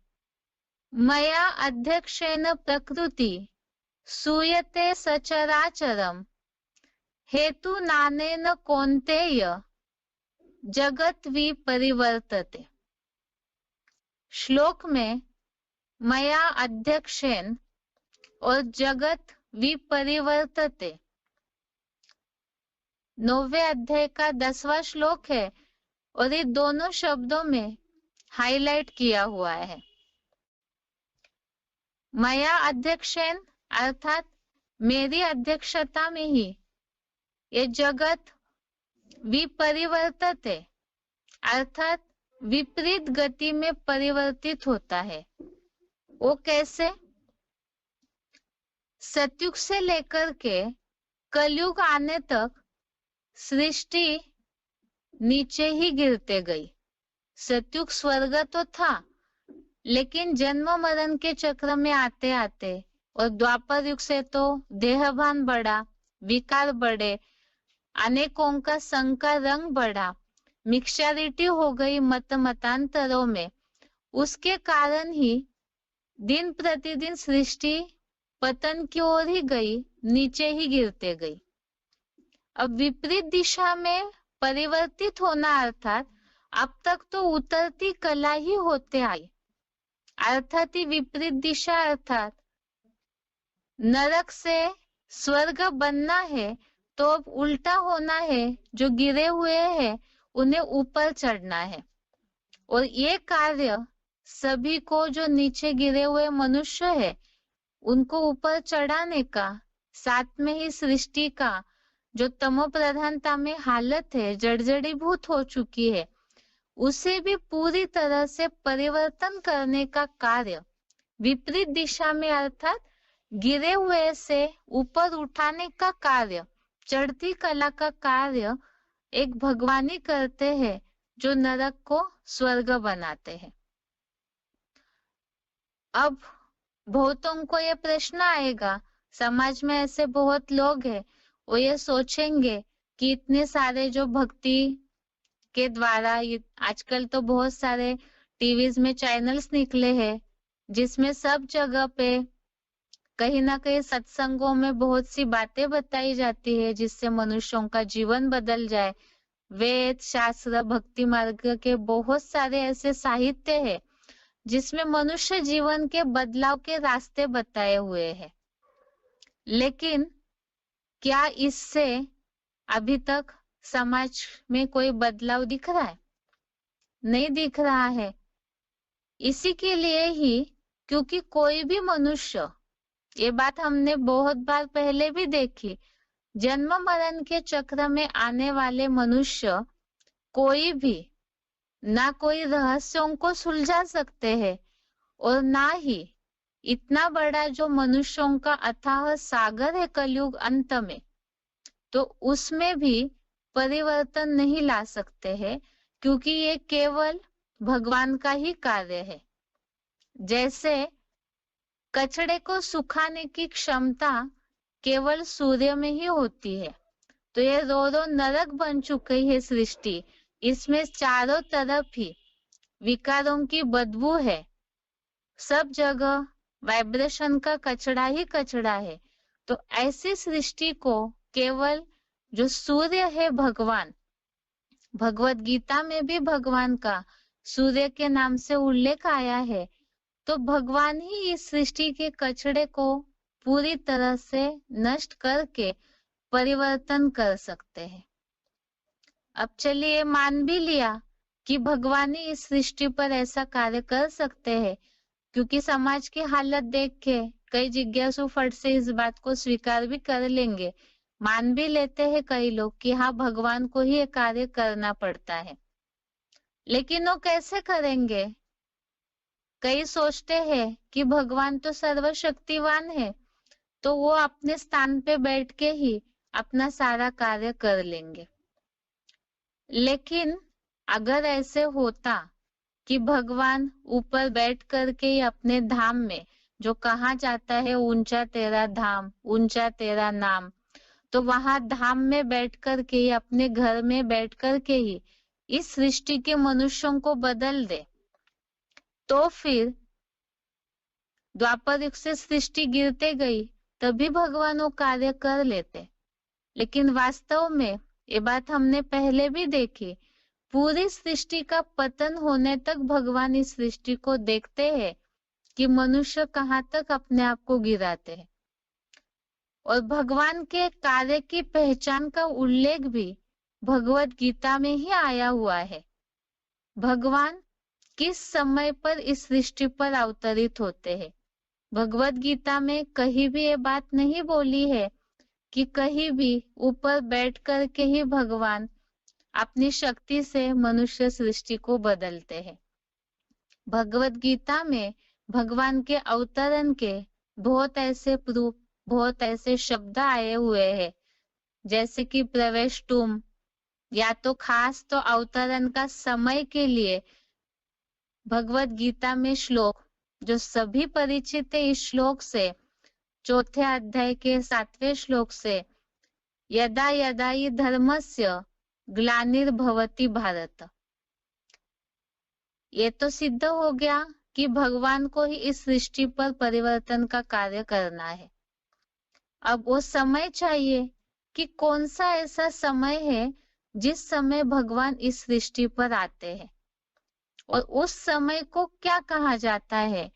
मया अध्यक्षेन प्रकृति सूयते सचराचरम हेतु नानेन कौन्तेय जगत विपरिवर्तते। श्लोक में मया अध्यक्षेन और जगत विपरिवर्तते 9वें अध्याय का 10वां श्लोक है, और ये दोनों शब्दों में हाईलाइट किया हुआ है। मया अध्यक्षेन अर्थात मेरी अध्यक्षता में ही ये जगत विपरिवर्तित है, अर्थात विपरीत गति में परिवर्तित होता है। वो कैसे? सतयुग से लेकर के कलयुग आने तक सृष्टि नीचे ही गिरते गई। सतयुग स्वर्ग तो था, लेकिन जन्म मरण के चक्र में आते आते और द्वापर युग से तो देहभान बढ़ा, विकार बढ़े, अनेकों का संग का रंग बढ़ा, मिक्सचरिटी हो गई मत मतांतरों में। उसके कारण ही दिन प्रतिदिन सृष्टि पतन की ओर ही गई, नीचे ही गिरते गई। अब विपरीत दिशा में परिवर्तित होना अर्थात अब तक तो उतरती कला ही होते आई, अर्थात ही विपरीत दिशा अर्थात नरक से स्वर्ग बनना है तो अब उल्टा होना है, जो गिरे हुए हैं उन्हें ऊपर चढ़ना है। और ये कार्य सभी को, जो नीचे गिरे हुए मनुष्य है उनको ऊपर चढ़ाने का, साथ में ही सृष्टि का जो तमो प्रधानता में हालत है, जर्जरीभूत हो चुकी है, उसे भी पूरी तरह से परिवर्तन करने का कार्य विपरीत दिशा में अर्थात गिरे हुए से ऊपर उठाने का कार्य, चढ़ती कला का कार्य एक भगवान ही करते हैं, जो नरक को स्वर्ग बनाते हैं। अब बहुतों को ये प्रश्न आएगा, समाज में ऐसे बहुत लोग हैं, वो ये सोचेंगे कि इतने सारे जो भक्ति के द्वारा आजकल तो बहुत सारे टीवीज में चैनल्स निकले हैं जिसमें सब जगह पे कहीं ना कहीं सत्संगों में बहुत सी बातें बताई जाती है जिससे मनुष्यों का जीवन बदल जाए। वेद, शास्त्र, भक्ति मार्ग के बहुत सारे ऐसे साहित्य है जिसमें मनुष्य जीवन के बदलाव के रास्ते बताए हुए हैं, लेकिन क्या इससे अभी तक समाज में कोई बदलाव दिख रहा है? नहीं दिख रहा है। इसी के लिए ही, क्योंकि कोई भी मनुष्य ये बात हमने बहुत बार पहले भी देखी। जन्म मरण के चक्र में आने वाले मनुष्य कोई भी ना कोई रहस्यों को सुलझा सकते हैं और ना ही इतना बड़ा जो मनुष्यों का अथाह सागर है कलयुग अंत में, तो उसमें भी परिवर्तन नहीं ला सकते हैं, क्योंकि ये केवल भगवान का ही कार्य है। जैसे कचड़े को सुखाने की क्षमता केवल सूर्य में ही होती है, तो ये रो नरक बन चुकी है सृष्टि। इसमें चारों तरफ ही विकारों की बदबू है, सब जगह वाइब्रेशन का कचड़ा ही कचड़ा है। तो ऐसी सृष्टि को केवल जो सूर्य है भगवान, भगवत गीता में भी भगवान का सूर्य के नाम से उल्लेख आया है, तो भगवान ही इस सृष्टि के कचड़े को पूरी तरह से नष्ट करके परिवर्तन कर सकते हैं। अब चलिए मान भी लिया कि भगवान ही इस सृष्टि पर ऐसा कार्य कर सकते हैं, क्योंकि समाज की हालत देख के कई जिज्ञासु फट से इस बात को स्वीकार भी कर लेंगे, मान भी लेते हैं कई लोग कि हाँ भगवान को ही ये कार्य करना पड़ता है। लेकिन वो कैसे करेंगे? कई सोचते हैं कि भगवान तो सर्वशक्तिवान है, तो वो अपने स्थान पे बैठ के ही अपना सारा कार्य कर लेंगे। लेकिन अगर ऐसे होता कि भगवान ऊपर बैठ करके ही अपने धाम में, जो कहा जाता है ऊंचा तेरा धाम ऊंचा तेरा नाम, तो वहां धाम में बैठ करके ही, अपने घर में बैठ करके ही इस सृष्टि के मनुष्यों को बदल दे, तो फिर द्वापर युग से सृष्टि गिरते गई तभी भगवान वो कार्य कर लेते। लेकिन वास्तव में ये बात हमने पहले भी देखी, पूरी सृष्टि का पतन होने तक भगवान इस सृष्टि को देखते हैं कि मनुष्य कहाँ तक अपने आप को गिराते हैं। और भगवान के कार्य की पहचान का उल्लेख भी भगवत गीता में ही आया हुआ है। भगवान किस समय पर इस सृष्टि पर अवतरित होते हैं, भगवत गीता में कहीं भी ये बात नहीं बोली है कि कहीं भी ऊपर बैठ कर के ही भगवान अपनी शक्ति से मनुष्य सृष्टि को बदलते हैं। भगवत गीता में भगवान के अवतरण के बहुत ऐसे प्रूफ, बहुत ऐसे शब्द आए हुए हैं, जैसे कि प्रवेश तुम, या तो खास तो अवतरण का समय के लिए भगवत गीता में श्लोक जो सभी परिचित है, इस श्लोक से, चौथे अध्याय के 7वें श्लोक से, यदा यदा हि धर्मस्य ग्लानिर्भवति भारत। ये तो सिद्ध हो गया कि भगवान को ही इस सृष्टि पर परिवर्तन का कार्य करना है। अब वो समय चाहिए कि कौन सा ऐसा समय है जिस समय भगवान इस सृष्टि पर आते हैं, और उस समय को क्या कहा जाता है,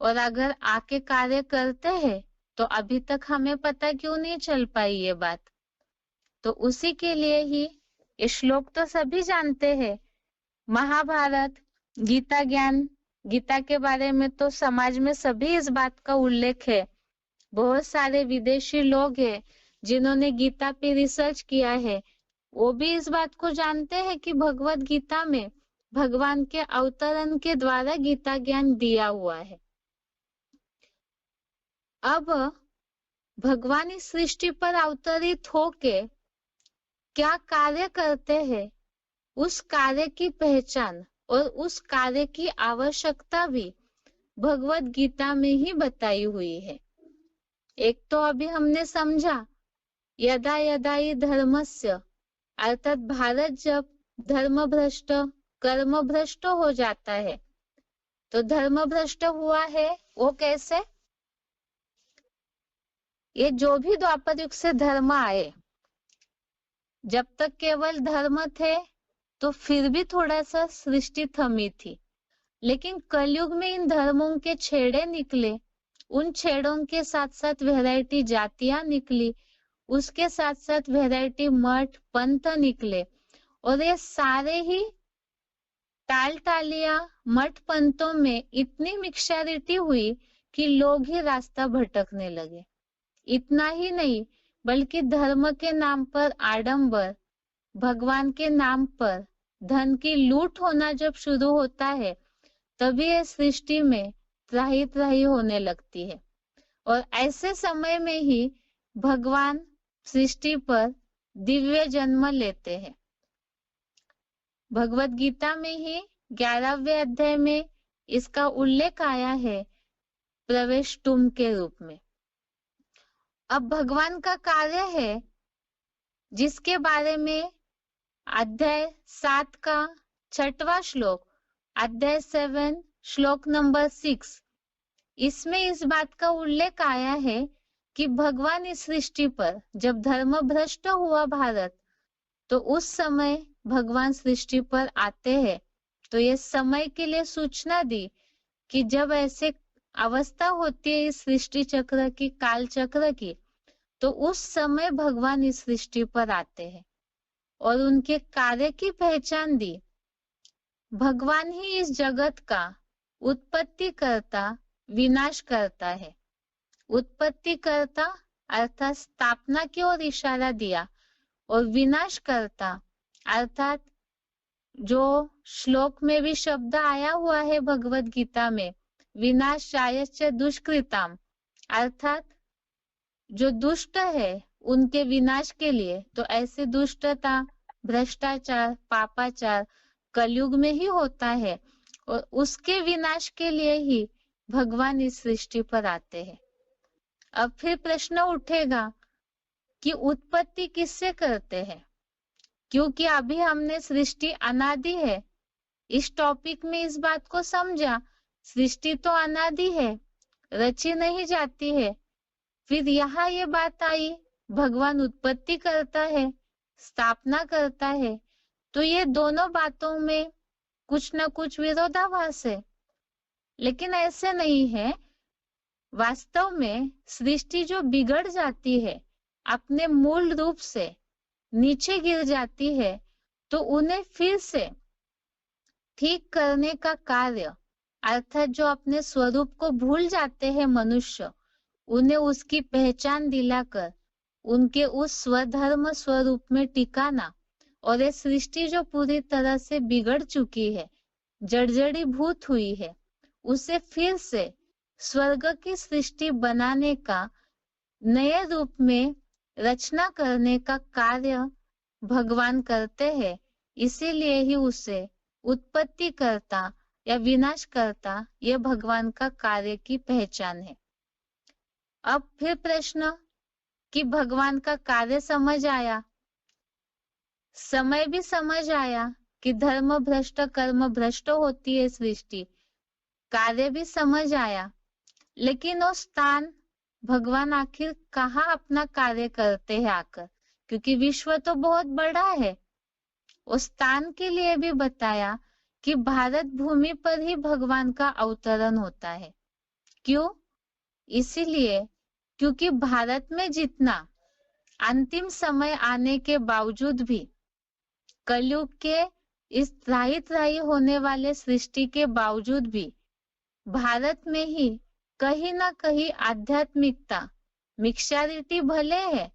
और अगर आके कार्य करते हैं तो अभी तक हमें पता क्यों नहीं चल पाई ये बात। तो उसी के लिए ही ये श्लोक तो सभी जानते हैं। महाभारत, गीता ज्ञान, गीता के बारे में तो समाज में सभी इस बात का उल्लेख है। बहुत सारे विदेशी लोग हैं जिन्होंने गीता पे रिसर्च किया है, वो भी इस बात को जानते हैं कि भगवत गीता में भगवान के अवतरण के द्वारा गीता ज्ञान दिया हुआ है। अब भगवान इस सृष्टि पर अवतरित होके क्या कार्य करते हैं, उस कार्य की पहचान और उस कार्य की आवश्यकता भी भगवत गीता में ही बताई हुई है। एक तो अभी हमने समझा यदा यदा हि धर्मस्य, अर्थात भारत जब धर्म भ्रष्ट कर्म भ्रष्ट हो जाता है, तो धर्म भ्रष्ट हुआ है वो कैसे? ये जो भी द्वापर युग से धर्म आए, जब तक केवल धर्म थे तो फिर भी थोड़ा सा सृष्टि थमी थी, लेकिन कलयुग में इन धर्मों के छेड़े निकले, उन छेड़ों के साथ साथ वैरायटी जातियां निकली, उसके साथ साथ वैरायटी मठ पंथ निकले, और ये सारे ही टाल टालिया मठ पंथों में इतनी मिक्सचरिटी हुई कि लोग ही रास्ता भटकने लगे। इतना ही नहीं, बल्कि धर्म के नाम पर आडंबर, भगवान के नाम पर धन की लूट होना जब शुरू होता है, तभी ये सृष्टि में त्राही त्राही होने लगती है। और ऐसे समय में ही भगवान सृष्टि पर दिव्य जन्म लेते हैं। भगवत गीता में ही 11वें अध्याय में इसका उल्लेख आया है, प्रवेश तुम के रूप में। अब भगवान का कार्य है, जिसके बारे में अध्याय 7 का 6वां श्लोक, अध्याय 7 श्लोक नंबर 6, इसमें इस बात का उल्लेख आया है कि भगवान इस सृष्टि पर जब धर्म भ्रष्ट हुआ भारत, तो उस समय भगवान सृष्टि पर आते हैं। तो ये समय के लिए सूचना दी कि जब ऐसे अवस्था होती है इस सृष्टि चक्र की, काल चक्र की, तो उस समय भगवान इस सृष्टि पर आते हैं और उनके कार्य की पहचान दी। भगवान ही इस जगत का उत्पत्ति करता, विनाश करता है। उत्पत्ति करता अर्थात स्थापना की ओर इशारा दिया, और विनाश करता अर्थात जो श्लोक में भी शब्द आया हुआ है भगवत गीता में, विनाशायश्च दुष्कृताम, अर्थात जो दुष्ट है उनके विनाश के लिए। तो ऐसे दुष्टता, भ्रष्टाचार, पापाचार कलयुग में ही होता है, और उसके विनाश के लिए ही भगवान इस सृष्टि पर आते हैं। अब फिर प्रश्न उठेगा कि उत्पत्ति किससे करते हैं, क्योंकि अभी हमने सृष्टि अनादि है, इस टॉपिक में इस बात को समझा। सृष्टि तो अनादि है, रची नहीं जाती है। फिर यहाँ ये बात आई, भगवान उत्पत्ति करता है, स्थापना करता है, तो ये दोनों बातों में कुछ न कुछ विरोधाभास है। लेकिन ऐसे नहीं है। वास्तव में सृष्टि जो बिगड़ जाती है, अपने मूल रूप से नीचे गिर जाती है, तो उन्हें फिर से ठीक करने का कार्य, अर्थात जो अपने स्वरूप को भूल जाते हैं मनुष्य, उन्हें उसकी पहचान दिलाकर उनके उस स्वधर्म स्वरूप में टिकाना, और ये सृष्टि जो पूरी तरह से बिगड़ चुकी है, जर्जरीभूत हुई है, उसे फिर से स्वर्ग की सृष्टि बनाने का, नए रूप में रचना करने का कार्य भगवान करते हैं। इसीलिए ही उसे उत्पत्ति करता या विनाश करता, यह भगवान का कार्य की पहचान है। अब फिर प्रश्न कि भगवान का कार्य समझ आया, समय भी समझ आया कि धर्म भ्रष्ट कर्म भ्रष्ट होती है सृष्टि, कार्य भी समझ आया, लेकिन वो स्थान भगवान आखिर कहाँ अपना कार्य करते हैं आकर, क्योंकि विश्व तो बहुत बड़ा है। उस स्थान के लिए भी बताया कि भारत भूमि पर ही भगवान का अवतरण होता है। क्यों? इसीलिए क्योंकि भारत में जितना अंतिम समय आने के बावजूद भी, कलयुग के इस त्राही होने वाले सृष्टि के बावजूद भी, भारत में ही कहीं ना कहीं आध्यात्मिकता, मिक्सचरिटी भले है,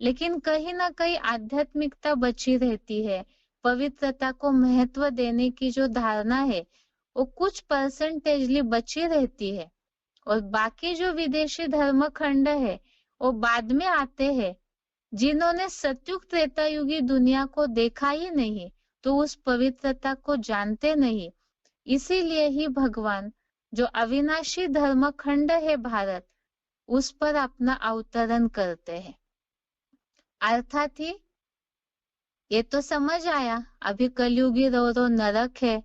लेकिन कहीं ना कहीं आध्यात्मिकता बची रहती है। पवित्रता को महत्व देने की जो धारणा है, वो कुछ परसेंटेजली बची रहती है, और बाकी जो विदेशी धर्म खंड है, वो बाद में आते हैं, जिन्होंने सतयुग त्रेतायुगी दुनिया को देखा ही नहीं, तो उस पवित्रता को जानते नहीं। इसीलिए ही भगवान जो अविनाशी धर्म खंड है भारत, उस पर अपना अवतरण करते हैं। अर्थात ही ये तो समझ आया, अभी कलयुगी रो नरक है,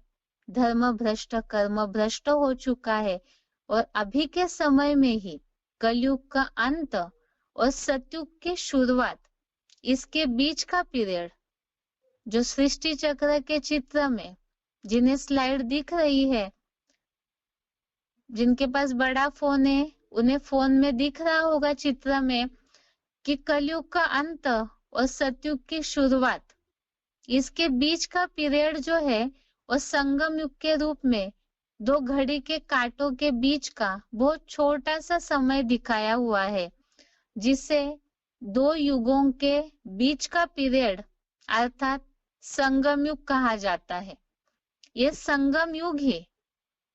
धर्म भ्रष्ट कर्म भ्रष्ट हो चुका है, और अभी के समय में ही कलयुग का अंत और सतयुग की शुरुआत, इसके बीच का पीरियड, जो सृष्टि चक्र के चित्र में जिन्हें स्लाइड दिख रही है, जिनके पास बड़ा फोन है उन्हें फोन में दिख रहा होगा चित्र में, कि कलयुग का अंत और सतयुग की शुरुआत, इसके बीच का पीरियड जो है वो संगम युग के रूप में दो घड़ी के कांटों के बीच का बहुत छोटा सा समय दिखाया हुआ है, जिसे दो युगों के बीच का पीरियड अर्थात संगम युग कहा जाता है। ये संगम युग ही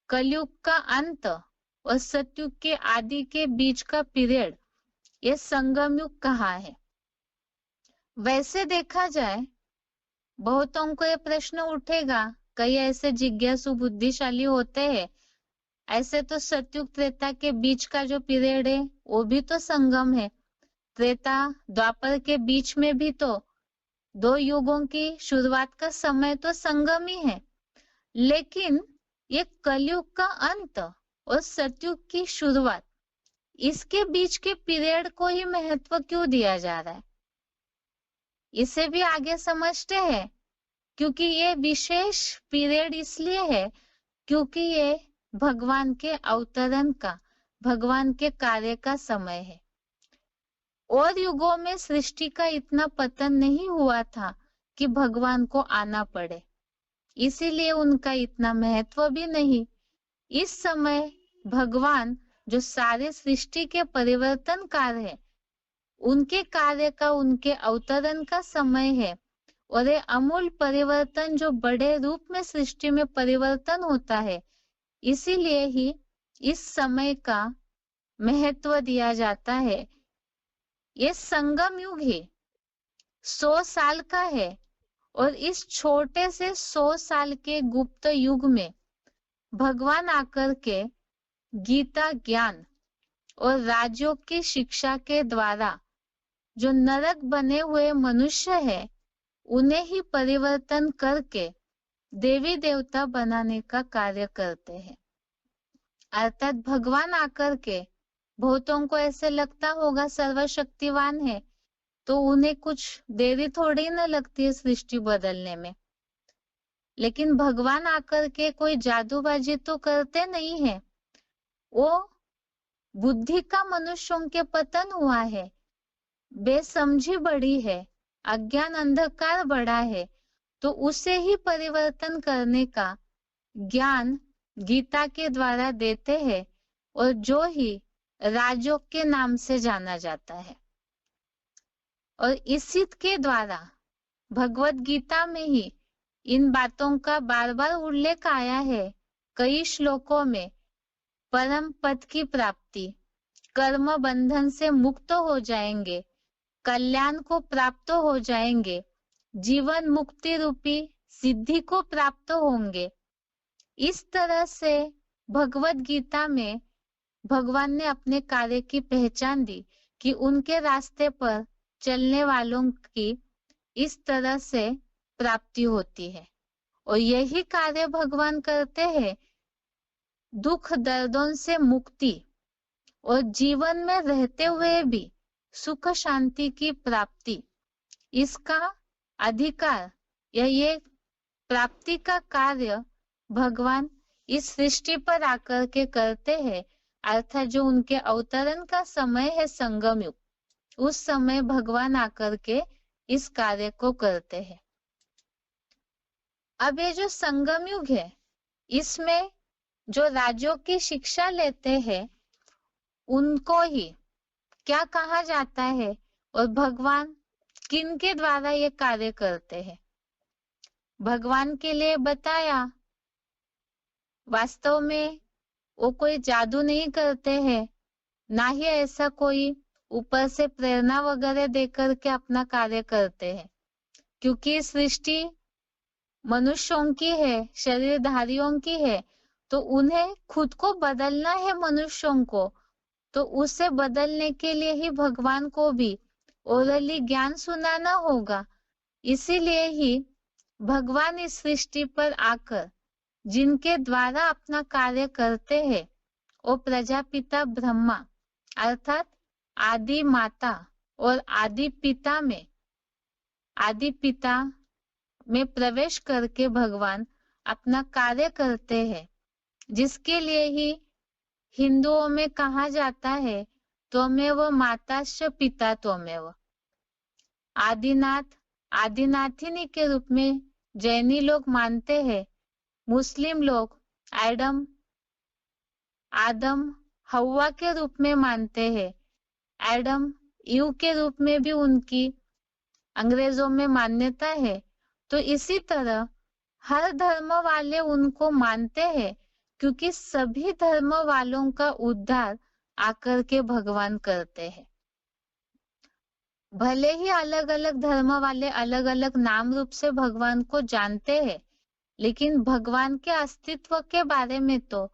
कलयुग का अंत और सतयुग के आदि के बीच का पीरियड ये संगम युग कहा है। वैसे देखा जाए, बहुतों को ये प्रश्न उठेगा, कई ऐसे जिज्ञासु बुद्धिशाली होते हैं, ऐसे तो सतयुग त्रेता के बीच का जो पीरियड है वो भी तो संगम है, त्रेता द्वापर के बीच में भी तो दो युगों की शुरुआत का समय तो संगम ही है। लेकिन ये कलयुग का अंत और सतयुग की शुरुआत, इसके बीच के पीरियड को ही महत्व क्यों दिया जा रहा है, इसे भी आगे समझते हैं। क्योंकि ये विशेष पीरियड इसलिए है क्योंकि ये भगवान के अवतरण का, भगवान के कार्य का समय है। और युगों में सृष्टि का इतना पतन नहीं हुआ था कि भगवान को आना पड़े, इसीलिए उनका इतना महत्व भी नहीं। इस समय भगवान जो सारे सृष्टि के परिवर्तनकार है, उनके कार्य का, उनके अवतरण का समय है। और ये अमूल परिवर्तन जो बड़े रूप में सृष्टि में परिवर्तन होता है, इसीलिए ही इस समय का महत्व दिया जाता है। ये संगम युग ही 100 साल का है और इस छोटे से 100 साल के गुप्त युग में भगवान आकर के गीता ज्ञान और राजयोग की शिक्षा के द्वारा जो नरक बने हुए मनुष्य है, उन्हें ही परिवर्तन करके देवी देवता बनाने का कार्य करते हैं। अर्थात भगवान आकर के, बहुतों को ऐसे लगता होगा सर्वशक्तिवान है तो उन्हें कुछ देरी थोड़ी न लगती है सृष्टि बदलने में, लेकिन भगवान आकर के कोई जादूबाजी तो करते नहीं है। वो बुद्धि का मनुष्यों के पतन हुआ है, बेसमझी बढ़ी है, अज्ञान अंधकार बढ़ा है, तो उसे ही परिवर्तन करने का ज्ञान गीता के द्वारा देते हैं, और जो ही राजयोग के नाम से जाना जाता है। और इसी के द्वारा भगवत गीता में ही इन बातों का बार बार उल्लेख आया है कई श्लोकों में। परम पद की प्राप्ति, कर्म बंधन से मुक्त हो जाएंगे, कल्याण को प्राप्त हो जाएंगे, जीवन मुक्ति रूपी सिद्धि को प्राप्त होंगे। इस तरह से भगवत गीता में भगवान ने अपने कार्य की पहचान दी कि उनके रास्ते पर चलने वालों की इस तरह से प्राप्ति होती है। और यही कार्य भगवान करते हैं, दुख दर्दों से मुक्ति और जीवन में रहते हुए भी सुख शांति की प्राप्ति, इसका अधिकार या ये प्राप्ति का कार्य भगवान इस सृष्टि पर आकर के करते हैं। अर्थात जो उनके अवतरण का समय है संगम युग, उस समय भगवान आकर के इस कार्य को करते हैं। अब ये जो संगम युग है, इसमें जो राज्यों की शिक्षा लेते हैं उनको ही क्या कहा जाता है और भगवान किन के द्वारा ये कार्य करते हैं, भगवान के लिए बताया। वास्तव में वो कोई जादू नहीं करते हैं, ना ही ऐसा कोई ऊपर से प्रेरणा वगैरह देकर के अपना कार्य करते हैं, क्योंकि सृष्टि मनुष्यों की है, शरीरधारियों की है, तो उन्हें खुद को बदलना है मनुष्यों को, तो उसे बदलने के लिए ही भगवान को भी ओरली ज्ञान सुनाना होगा। इसीलिए ही भगवान इस सृष्टि पर आकर जिनके द्वारा अपना कार्य करते हैं, वो प्रजापिता ब्रह्मा अर्थात आदि माता और आदि पिता में प्रवेश करके भगवान अपना कार्य करते हैं, जिसके लिए ही हिंदुओं में कहा जाता है त्वमेव माताश्च पिता त्वमेव। आदिनाथिनी के रूप में जैनी लोग मानते हैं, मुस्लिम लोग एडम आदम हव्वा के रूप में मानते हैं, एडम ईव के रूप में भी उनकी अंग्रेजों में मान्यता है, तो इसी तरह हर धर्म वाले उनको मानते हैं, क्योंकि सभी धर्म वालों का उद्धार आकर के भगवान करते हैं। भले ही अलग अलग धर्म वाले अलग अलग नाम रूप से भगवान को जानते हैं, लेकिन भगवान के अस्तित्व के बारे में तो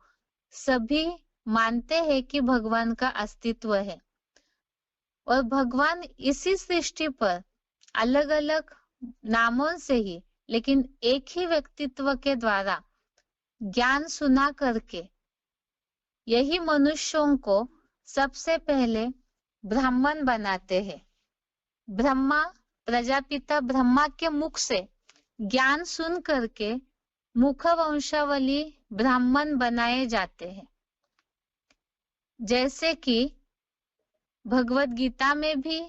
सभी मानते हैं कि भगवान का अस्तित्व है। और भगवान इसी सृष्टि पर अलग अलग नामों से ही, लेकिन एक ही व्यक्तित्व के द्वारा ज्ञान सुना करके यही मनुष्यों को सबसे पहले ब्राह्मण बनाते हैं। ब्रह्मा, प्रजापिता ब्रह्मा के मुख से ज्ञान सुन करके मुख वंशावली ब्राह्मण बनाए जाते हैं। जैसे कि भगवत गीता में भी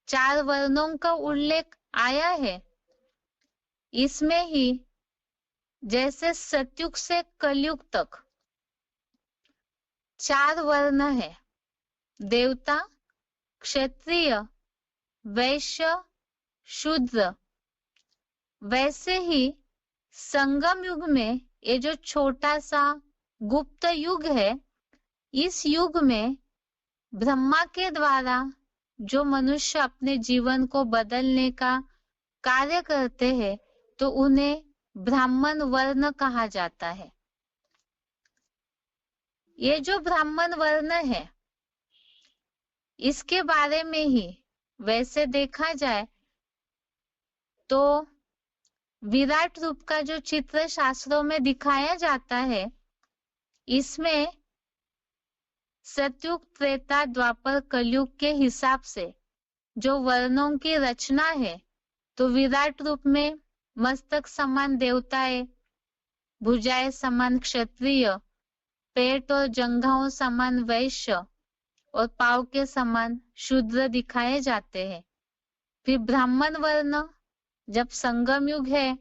4 वर्णों का उल्लेख आया है। इसमें ही जैसे सतयुग से कलयुग तक 4 वर्ण है, देवता, क्षत्रिय, वैश्य, शूद्र। वैसे ही संगम युग में ये जो छोटा सा गुप्त युग है, इस युग में ब्रह्मा के द्वारा जो मनुष्य अपने जीवन को बदलने का कार्य करते हैं, तो उन्हें ब्राह्मण वर्ण कहा जाता है। ये जो ब्राह्मण वर्ण है, इसके बारे में ही वैसे देखा जाए तो विराट रूप का जो चित्र शास्त्रों में दिखाया जाता है, इसमें सतयुग, त्रेता, द्वापर, कलयुग के हिसाब से जो वर्णों की रचना है, तो विराट रूप में मस्तक समान देवताएं, भुजाएं समान क्षत्रिय, पेट और जंघाओं समान वैश्य और पांव के समान शूद्र दिखाए जाते हैं। फिर ब्राह्मण वर्ण, जब संगम युग है,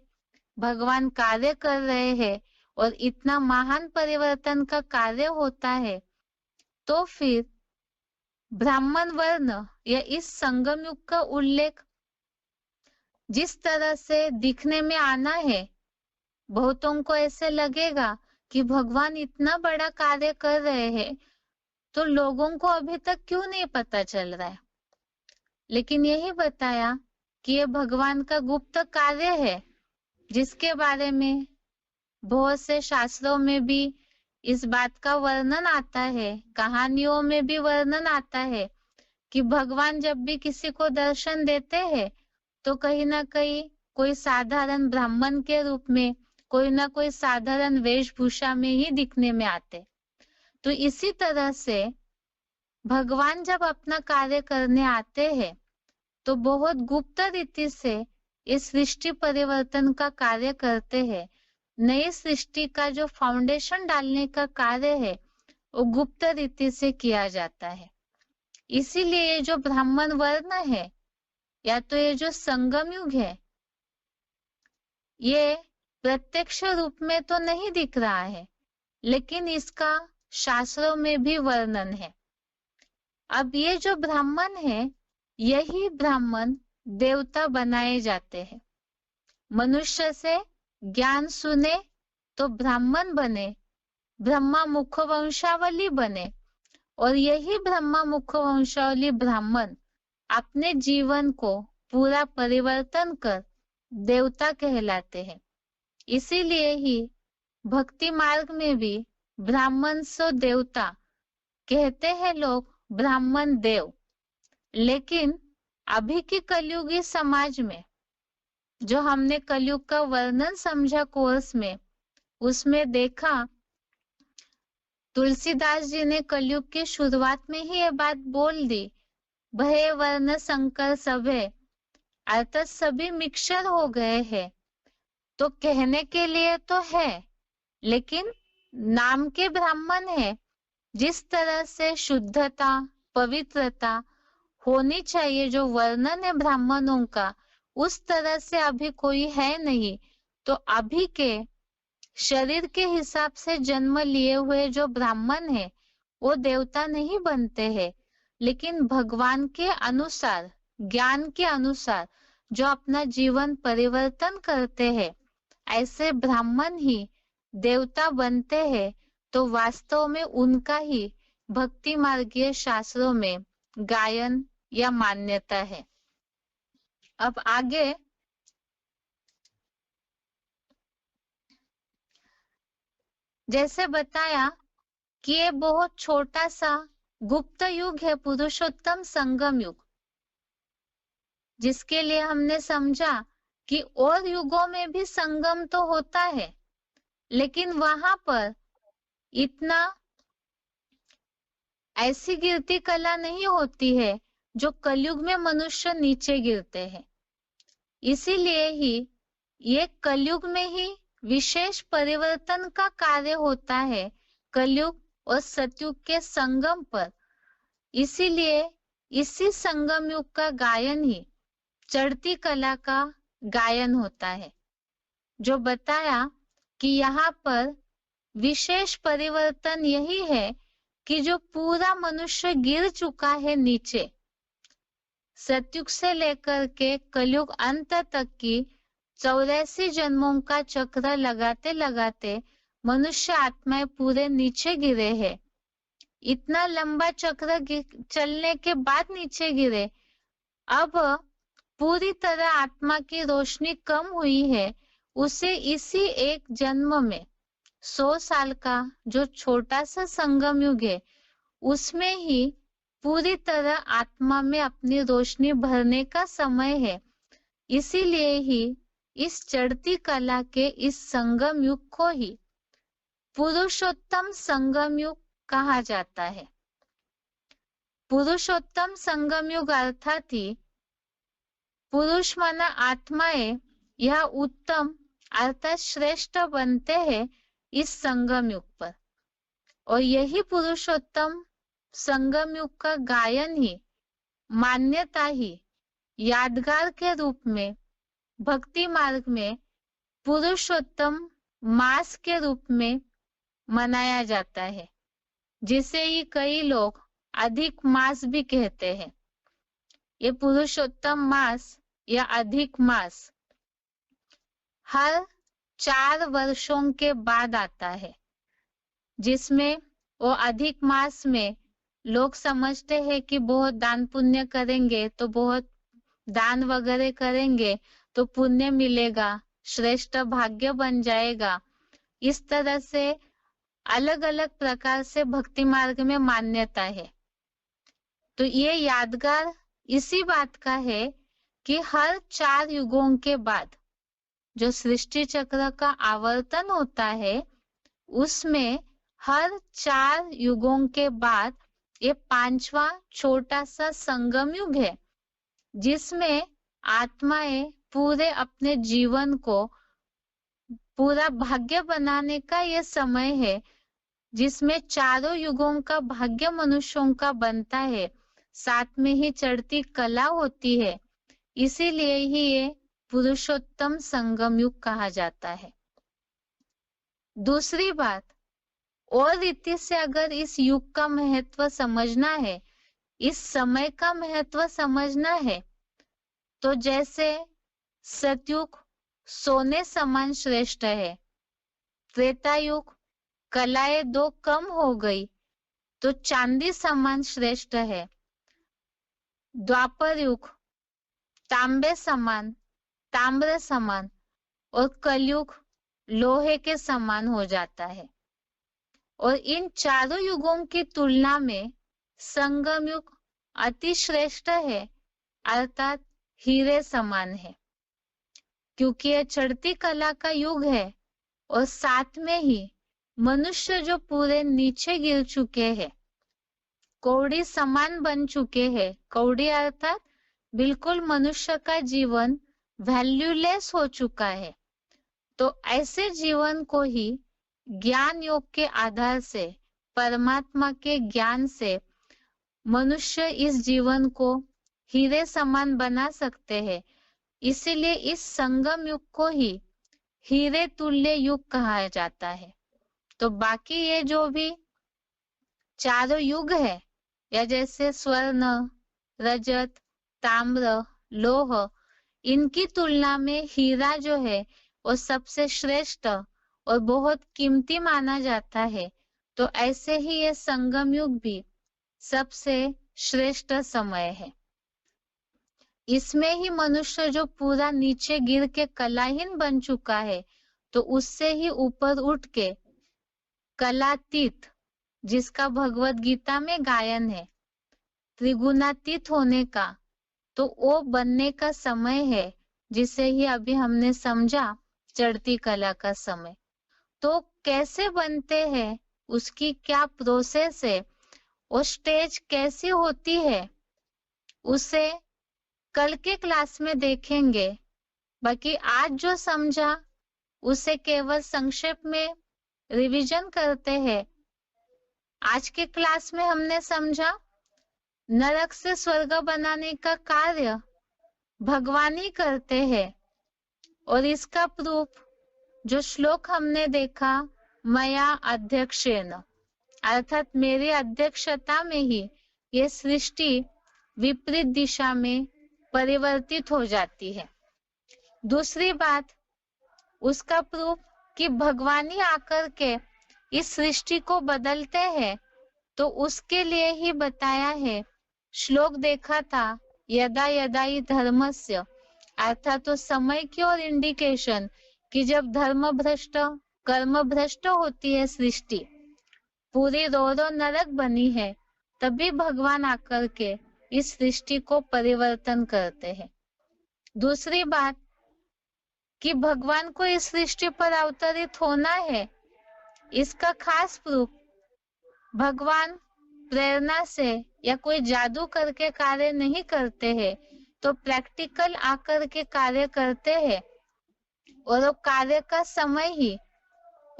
भगवान कार्य कर रहे हैं और इतना महान परिवर्तन का कार्य होता है, तो फिर ब्राह्मण वर्ण या इस संगम युग का उल्लेख जिस तरह से दिखने में आना है, बहुतों को ऐसे लगेगा कि भगवान इतना बड़ा कार्य कर रहे हैं, तो लोगों को अभी तक क्यों नहीं पता चल रहा है। लेकिन यही बताया कि ये भगवान का गुप्त कार्य है, जिसके बारे में बहुत से शास्त्रों में भी इस बात का वर्णन आता है, कहानियों में भी वर्णन आता है कि भगवान जब भी किसी को दर्शन देते हैं, तो कहीं ना कहीं कोई साधारण ब्राह्मण के रूप में, कोई ना कोई साधारण वेशभूषा में ही दिखने में आते। तो इसी तरह से भगवान जब अपना कार्य करने आते हैं, तो बहुत गुप्त रीति से इस सृष्टि परिवर्तन का कार्य करते हैं। नई सृष्टि का जो फाउंडेशन डालने का कार्य है, वो गुप्त रीति से किया जाता है। इसीलिए ये जो ब्राह्मण वर्ण है, या तो ये जो संगम युग है, ये प्रत्यक्ष रूप में तो नहीं दिख रहा है, लेकिन इसका शास्त्रों में भी वर्णन है। अब ये जो ब्राह्मण है, यही ब्राह्मण देवता बनाए जाते हैं। मनुष्य से ज्ञान सुने तो ब्राह्मण बने, ब्रह्मा मुख वंशावली बने, और यही ब्रह्मा मुख वंशावली ब्राह्मण अपने जीवन को पूरा परिवर्तन कर देवता कहलाते हैं। इसीलिए ही भक्ति मार्ग में भी ब्राह्मण सो देवता कहते हैं लोग, ब्राह्मण देव। लेकिन अभी की कलयुगी समाज में जो हमने कलयुग का वर्णन समझा कोर्स में, उसमें देखा तुलसीदास जी ने कलयुग की शुरुआत में ही ये बात बोल दी, भय वर्ण संकर सभे, अर्थात सभी मिक्सचर हो गए हैं। तो कहने के लिए तो है, लेकिन नाम के ब्राह्मण है। जिस तरह से शुद्धता, पवित्रता होनी चाहिए, जो वर्णन है ब्राह्मणों का, उस तरह से अभी कोई है नहीं। तो अभी के शरीर के हिसाब से जन्म लिए हुए जो ब्राह्मण है, वो देवता नहीं बनते हैं, लेकिन भगवान के अनुसार, ज्ञान के अनुसार जो अपना जीवन परिवर्तन करते हैं, ऐसे ब्राह्मण ही देवता बनते हैं। तो वास्तव में उनका ही भक्ति मार्गीय शास्त्रों में गायन या मान्यता है। अब आगे जैसे बताया कि ये बहुत छोटा सा गुप्त युग है, पुरुषोत्तम संगम युग, जिसके लिए हमने समझा कि और युगों में भी संगम तो होता है, लेकिन वहां पर इतना ऐसी गिरती कला नहीं होती है जो कलयुग में मनुष्य नीचे गिरते हैं। इसीलिए ही ये कलयुग में ही विशेष परिवर्तन का कार्य होता है, कलयुग और सतयुग के संगम पर। इसीलिए इसी संगम युग का गायन ही चढ़ती कला का गायन होता है, जो बताया कि यहाँ पर विशेष परिवर्तन यही है कि जो पूरा मनुष्य गिर चुका है नीचे, सतयुग से लेकर के कलयुग अंत तक की 84 जन्मों का चक्र लगाते लगाते मनुष्य आत्माएं पूरे नीचे गिरे हैं। इतना लंबा चक्र चलने के बाद नीचे गिरे। अब पूरी तरह आत्मा की रोशनी कम हुई है, उसे इसी एक जन्म में 100 साल का जो छोटा सा संगम युग है, उसमें ही पूरी तरह आत्मा में अपनी रोशनी भरने का समय है। इसीलिए ही इस चढ़ती कला के इस संगम युग को ही पुरुषोत्तम संगम युग कहा जाता है। पुरुषोत्तम संगम युग अर्थात ही पुरुष माना आत्माएं यह उत्तम अर्थात श्रेष्ठ बनते हैं इस संगम युग पर, और यही पुरुषोत्तम संगम युग का गायन ही, मान्यता ही यादगार के रूप में भक्ति मार्ग में पुरुषोत्तम मास के रूप में मनाया जाता है, जिसे ही कई लोग अधिक मास भी कहते हैं। ये पुरुषोत्तम मास या अधिक मास हर 4 वर्षों के बाद आता है, जिसमें वो अधिक मास में लोग समझते हैं कि बहुत दान पुण्य करेंगे तो बहुत दान वगैरह करेंगे तो पुण्य मिलेगा, श्रेष्ठ भाग्य बन जाएगा। इस तरह से अलग अलग प्रकार से भक्ति मार्ग में मान्यता है। तो ये यादगार इसी बात का है कि हर 4 युगों के बाद जो सृष्टि चक्र का आवर्तन होता है, उसमें हर 4 युगों के बाद ये 5वां छोटा सा संगम युग है, जिसमें आत्माएं पूरे अपने जीवन को पूरा भाग्य बनाने का ये समय है, जिसमें चारों युगों का भाग्य मनुष्यों का बनता है, साथ में ही चढ़ती कला होती है। इसीलिए ही ये पुरुषोत्तम संगम युग कहा जाता है। दूसरी बात, और रीति से अगर इस युग का महत्व समझना है, इस समय का महत्व समझना है, तो जैसे सतयुग सोने समान श्रेष्ठ है, त्रेता युग कलाएं 2 कम हो गई तो चांदी समान श्रेष्ठ है, द्वापर युग तांबे समान, ताम्र समान, और कलयुग लोहे के समान हो जाता है। और इन चारों युगों की तुलना में संगम युग अति श्रेष्ठ है, अर्थात हीरे समान है, क्योंकि यह चढ़ती कला का युग है और साथ में ही मनुष्य जो पूरे नीचे गिर चुके हैं, कौड़ी समान बन चुके हैं, कौड़ी अर्थात बिल्कुल मनुष्य का जीवन वैल्यूलेस हो चुका है, तो ऐसे जीवन को ही ज्ञान योग के आधार से, परमात्मा के ज्ञान से मनुष्य इस जीवन को हीरे समान बना सकते हैं। इसीलिए इस संगम युग को ही हीरे तुल्य युग कहा जाता है। तो बाकी ये जो भी चारों युग है, या जैसे स्वर्ण, रजत, ताम्र, लोह, इनकी तुलना में हीरा जो है वो सबसे श्रेष्ठ और बहुत कीमती माना जाता है। तो ऐसे ही ये संगम युग भी सबसे श्रेष्ठ समय है। इसमें ही मनुष्य जो पूरा नीचे गिर के कलाहीन बन चुका है, तो उससे ही ऊपर उठ के कलातीत, जिसका भगवत गीता में गायन है, त्रिगुणातीत होने का, तो वो बनने का समय है, जिसे ही अभी हमने समझा चढ़ती कला का समय। तो कैसे बनते हैं, उसकी क्या प्रोसेस है, वो स्टेज कैसी होती है, उसे कल के क्लास में देखेंगे। बाकी आज जो समझा उसे केवल संक्षेप में रिवीजन करते हैं। आज के क्लास में हमने समझा नरक से स्वर्ग बनाने का कार्य भगवान ही करते हैं, और इसका प्रूफ जो श्लोक हमने देखा, मया अध्यक्षेन, अर्थात मेरी अध्यक्षता में ही ये सृष्टि विपरीत दिशा में परिवर्तित हो जाती है। दूसरी बात, उसका प्रूफ कि भगवान ही आकर के इस सृष्टि को बदलते हैं, तो उसके लिए ही बताया है। श्लोक देखा था, यदा यदा ही धर्मस्य, अर्थात तो समय की और इंडिकेशन कि जब धर्म भ्रष्ट, कर्म भ्रष्ट होती है सृष्टि, पूरी रो रो नरक बनी है, तभी भगवान आकर के इस सृष्टि को परिवर्तन करते हैं। दूसरी बात कि भगवान को इस सृष्टि पर अवतरित होना है, इसका खास प्रूफ भगवान प्रेरणा से या कोई जादू करके कार्य नहीं करते हैं, तो प्रैक्टिकल आकर के कार्य करते हैं। और वो कार्य का समय ही,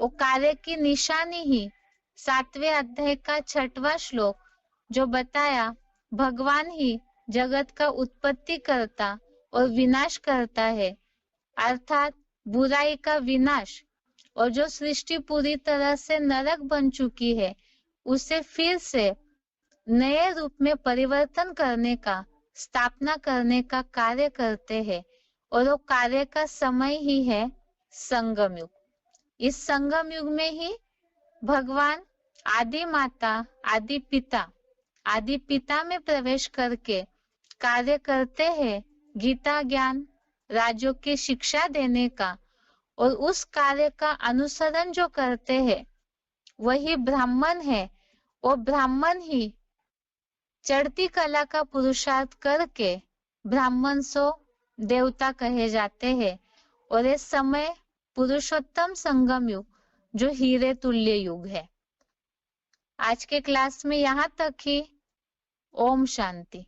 वो कार्य की निशानी ही 7वें अध्याय का 6वां श्लोक जो बताया, भगवान ही जगत का उत्पत्ति करता और विनाश करता है, अर्थात बुराई का विनाश। और जो सृष्टि पूरी तरह से नरक बन चुकी है, उसे फिर से नए रूप में परिवर्तन करने का, स्थापना करने का कार्य करते हैं। और वो कार्य का समय ही है संगम युग। इस संगम युग में ही भगवान आदि माता, आदि पिता में प्रवेश करके कार्य करते हैं, गीता ज्ञान, राजों की शिक्षा देने का। और उस कार्य का अनुसरण जो करते हैं वही ब्राह्मण है। और ब्राह्मण ही चढ़ती कला का पुरुषार्थ करके ब्राह्मण सो देवता कहे जाते हैं। और इस समय पुरुषोत्तम संगम युग जो हीरे तुल्य युग है। आज के क्लास में यहाँ तक ही। ओम शांति।